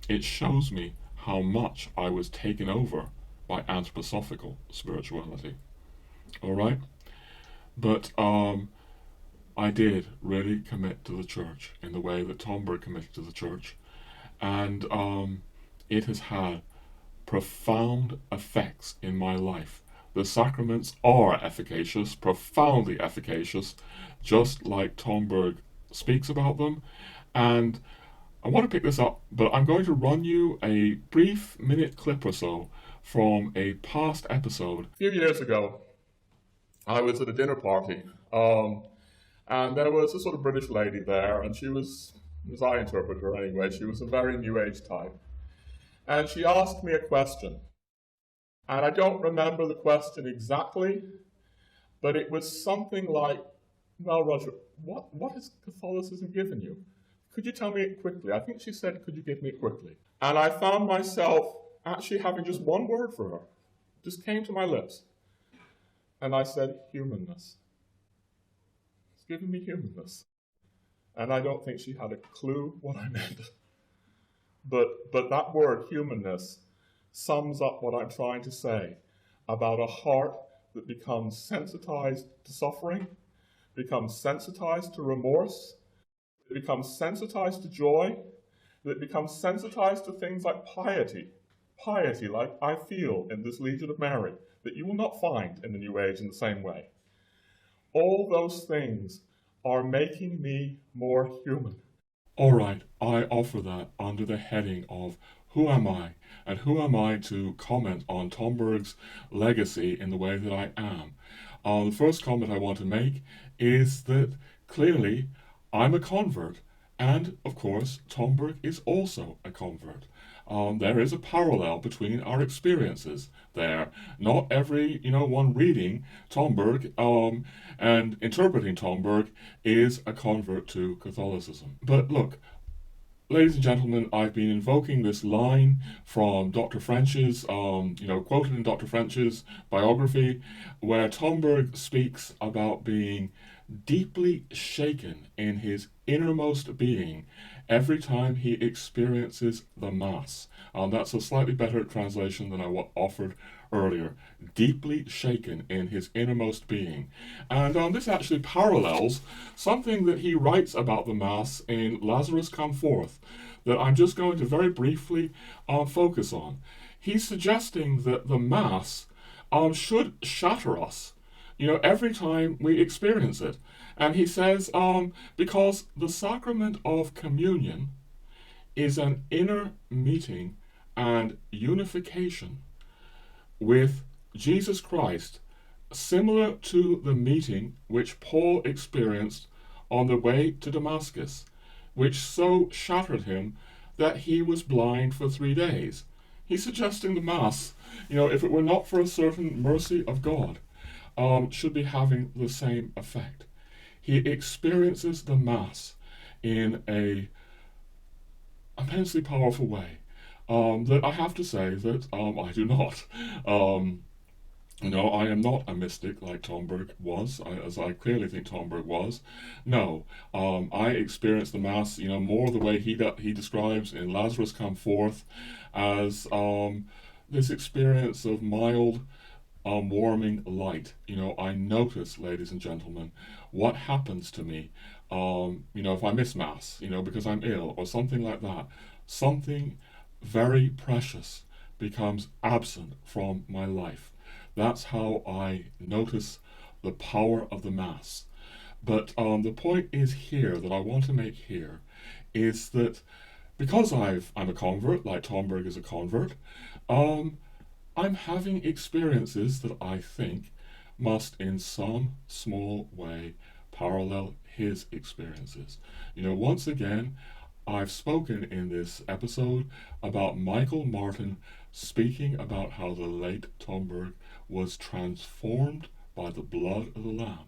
it shows me how much I was taken over by anthroposophical spirituality. All right, but I did really commit to the church in the way that Tomberg committed to the church, and it has had profound effects in my life. The sacraments are efficacious, profoundly efficacious, just like Tomberg speaks about them. And I want to pick this up, but I'm going to run you a brief minute clip or so from a past episode. A few years ago, I was at a dinner party, and there was a sort of British lady there, and she was, as I interpret her anyway, she was a very New Age type. And she asked me a question. And I don't remember the question exactly, but it was something like, well, Roger, what has Catholicism given you? Could you tell me it quickly? I think she said, could you give me it quickly? And I found myself actually having just one word for her. It just came to my lips. And I said, humanness. It's given me humanness. And I don't think she had a clue what I meant. But that word, humanness, sums up what I'm trying to say about a heart that becomes sensitized to suffering, becomes sensitized to remorse, it becomes sensitized to joy, that it becomes sensitized to things like piety like I feel in this Legion of Mary, that you will not find in the New Age in the same way. All those things are making me more human. All right, I offer that under the heading of who am I? And who am I to comment on Tomberg's legacy in the way that I am? The first comment I want to make is that clearly I'm a convert, and of course Tomberg is also a convert. There is a parallel between our experiences there. Not every, one reading Tomberg and interpreting Tomberg is a convert to Catholicism. But look, ladies and gentlemen, I've been invoking this line from Dr. French's, quoted in Dr. French's biography, where Tomberg speaks about being deeply shaken in his innermost being every time he experiences the Mass. That's a slightly better translation than I offered earlier. Deeply shaken in his innermost being. And this actually parallels something that he writes about the Mass in Lazarus Come Forth, that I'm just going to very briefly focus on. He's suggesting that the Mass should shatter us, every time we experience it. And he says, because the sacrament of communion is an inner meeting and unification with Jesus Christ, similar to the meeting which Paul experienced on the way to Damascus, which so shattered him that he was blind for 3 days. He's suggesting the Mass, if it were not for a certain mercy of God, should be having the same effect. He experiences the Mass in a immensely powerful way that I have to say that I do not. I am not a mystic like Tomberg was, as I clearly think Tomberg was. No, I experience the Mass, more the way he describes in Lazarus Come Forth as this experience of mild, warming light. I notice, ladies and gentlemen, what happens to me, if I miss Mass, because I'm ill or something like that. Something very precious becomes absent from my life. That's how I notice the power of the Mass. But the point is here, that I want to make here, is that because I'm a convert, like Tomberg is a convert, I'm having experiences that I think must in some small way parallel his experiences. Once again, I've spoken in this episode about Michael Martin speaking about how the late Tomberg was transformed by the blood of the Lamb.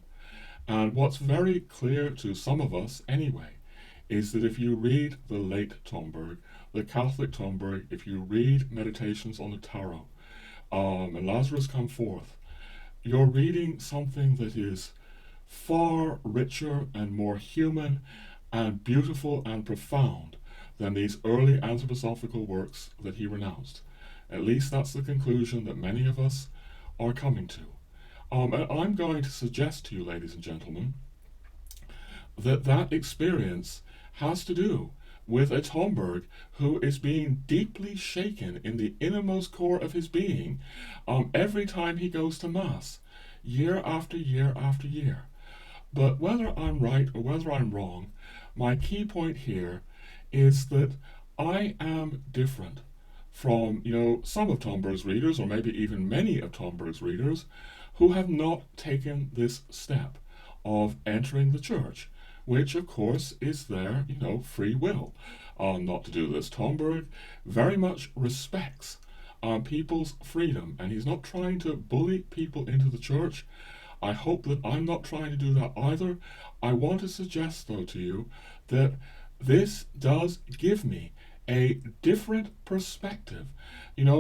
And what's very clear to some of us anyway is that if you read the late Tomberg, the Catholic Tomberg, if you read Meditations on the Tarot, and Lazarus Come Forth, you're reading something that is far richer and more human and beautiful and profound than these early anthroposophical works that he renounced. At least that's the conclusion that many of us are coming to. And I'm going to suggest to you, ladies and gentlemen, that experience has to do with a Tomberg who is being deeply shaken in the innermost core of his being every time he goes to Mass, year after year after year. But whether I'm right or whether I'm wrong, my key point here is that I am different from, some of Tomberg's readers, or maybe even many of Tomberg's readers, who have not taken this step of entering the church, which of course is their, free will not to do this. Tomberg very much respects people's freedom, and he's not trying to bully people into the church. I hope that I'm not trying to do that either. I want to suggest, though, to you that this does give me a different perspective,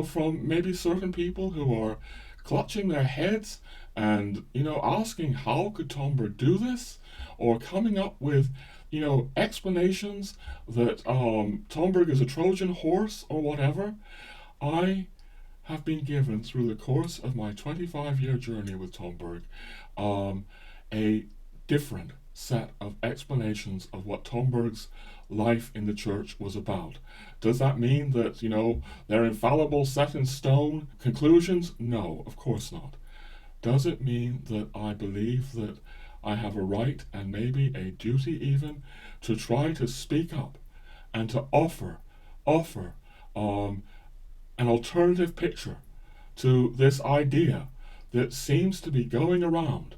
from maybe certain people who are clutching their heads and, asking how could Tomberg do this, or coming up with, explanations that Tomberg is a Trojan horse or whatever. I have been given, through the course of my 25-year journey with Tomberg, a different set of explanations of what Tomberg's life in the church was about. Does that mean that, they're infallible, set in stone conclusions? No, of course not. Does it mean that I believe that I have a right, and maybe a duty even, to try to speak up and to offer um, an alternative picture to this idea that seems to be going around,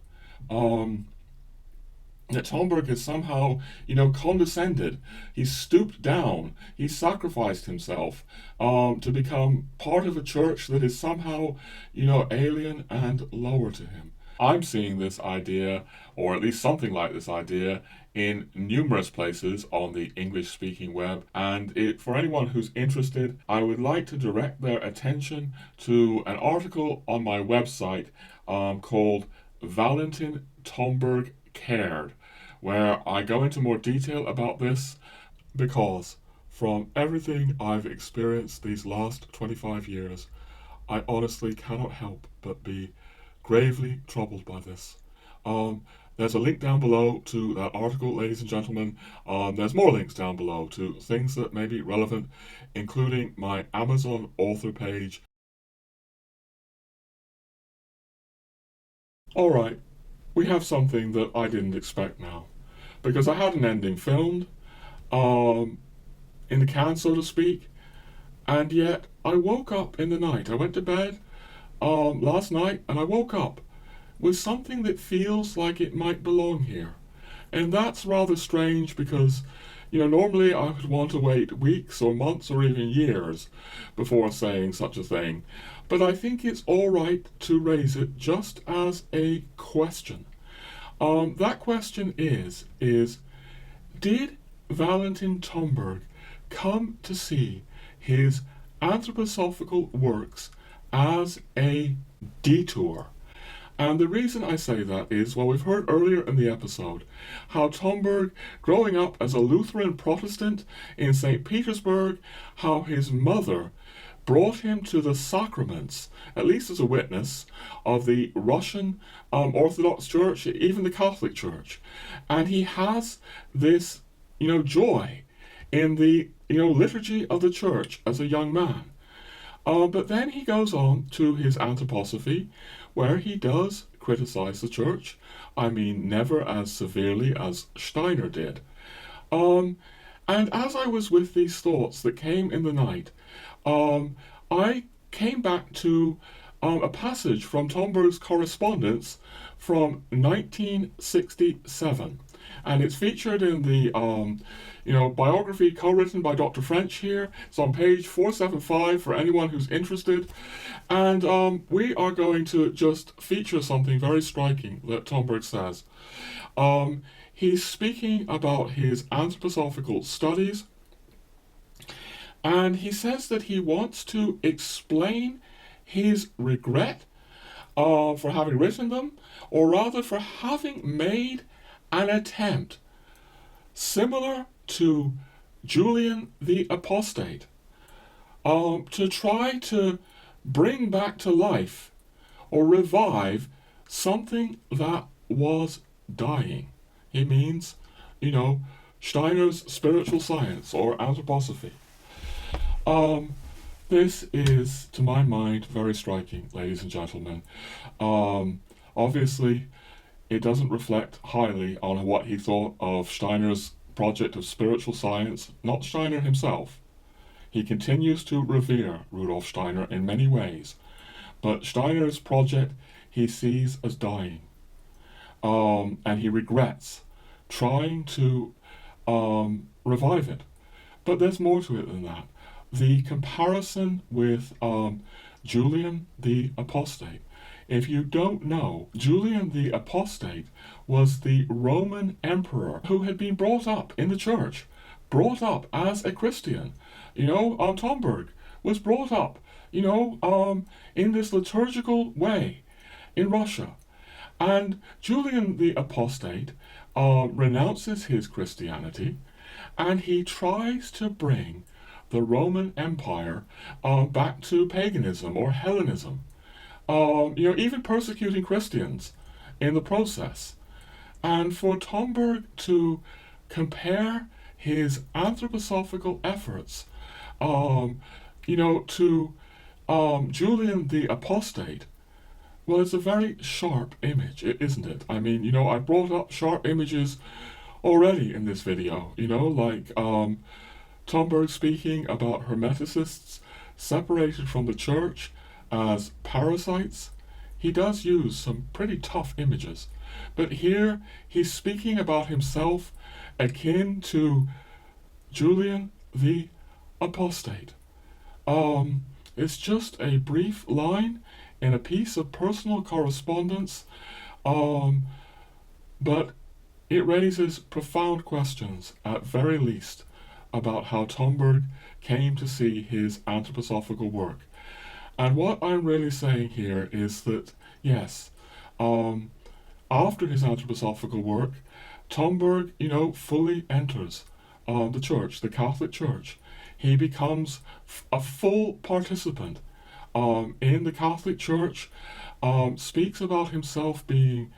that Tomberg has somehow, condescended. He's stooped down. He's sacrificed himself to become part of a church that is somehow, alien and lower to him. I'm seeing this idea, or at least something like this idea, in numerous places on the English-speaking web, and for anyone who's interested, I would like to direct their attention to an article on my website called Valentin Tomberg Cared, where I go into more detail about this, because from everything I've experienced these last 25 years, I honestly cannot help but be gravely troubled by this. There's a link down below to that article, ladies and gentlemen. There's more links down below to things that may be relevant, including my Amazon author page. Alright, we have something that I didn't expect now, because I had an ending filmed, in the can, so to speak, and yet I woke up in the night. I went to bed last night, and I woke up with something that feels like it might belong here. And that's rather strange because, normally I would want to wait weeks or months or even years before saying such a thing. But I think it's all right to raise it just as a question. That question is, did Valentin Tomberg come to see his anthroposophical works as a detour? And the reason I say that is, well, we've heard earlier in the episode how Tomberg, growing up as a Lutheran Protestant in St. Petersburg, how his mother brought him to the Sacraments, at least as a witness, of the Russian Orthodox Church, even the Catholic Church. And he has this, joy in the, liturgy of the church as a young man. But then he goes on to his anthroposophy, where he does criticize the church. I mean, never as severely as Steiner did. And as I was with these thoughts that came in the night, I came back to a passage from Tomberg's correspondence from 1967. And it's featured in the biography co-written by Dr. French here. It's on page 475 for anyone who's interested. And we are going to just feature something very striking that Tomberg says. He's speaking about his anthroposophical studies, and he says that he wants to explain his regret for having written them, or rather for having made an attempt similar to Julian the Apostate to try to bring back to life or revive something that was dying. He means, Steiner's spiritual science or anthroposophy. This is, to my mind, very striking, ladies and gentlemen. Obviously, it doesn't reflect highly on what he thought of Steiner's project of spiritual science, not Steiner himself. He continues to revere Rudolf Steiner in many ways, but Steiner's project he sees as dying, and he regrets trying to revive it. But there's more to it than that. The comparison with Julian the Apostate. If you don't know, Julian the Apostate was the Roman emperor who had been brought up in the church, brought up as a Christian. Tomberg was brought up, in this liturgical way in Russia. And Julian the Apostate renounces his Christianity, and he tries to bring the Roman Empire back to paganism or Hellenism. Even persecuting Christians in the process. And for Tomberg to compare his anthroposophical efforts, to Julian the Apostate, well, it's a very sharp image, isn't it? I mean, I brought up sharp images already in this video, like Tomberg speaking about Hermeticists separated from the church as parasites. He does use some pretty tough images, but here he's speaking about himself akin to Julian the Apostate. It's just a brief line in a piece of personal correspondence, but it raises profound questions, at very least, about how Tomberg came to see his anthroposophical work. And what I'm really saying here is that, yes, after his anthroposophical work, Tomberg, fully enters the church, the Catholic Church. He becomes a full participant in the Catholic Church, speaks about himself being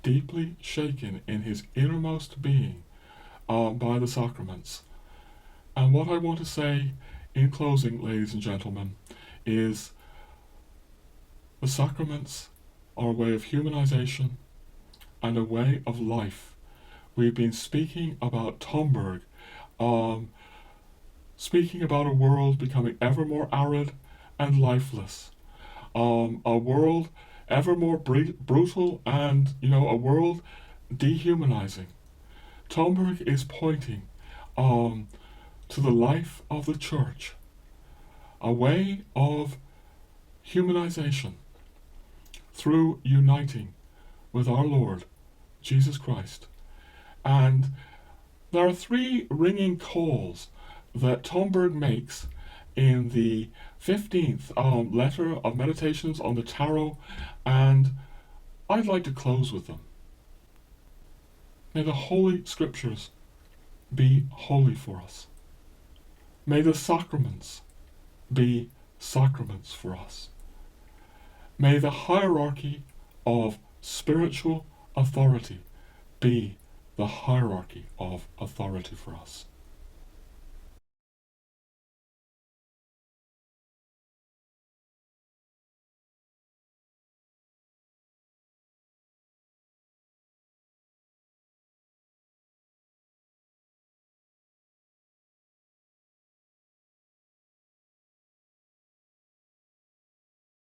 deeply shaken in his innermost being by the sacraments. And what I want to say in closing, ladies and gentlemen, is the sacraments are a way of humanization and a way of life. We've been speaking about Tomberg, speaking about a world becoming ever more arid and lifeless, a world ever more brutal and, a world dehumanizing. Tomberg is pointing to the life of the church, a way of humanization through uniting with our Lord Jesus Christ. And there are three ringing calls that Tomberg makes in the 15th letter of Meditations on the Tarot, and I'd like to close with them. May the Holy Scriptures be holy for us. May the sacraments be sacraments for us. May the hierarchy of spiritual authority be the hierarchy of authority for us.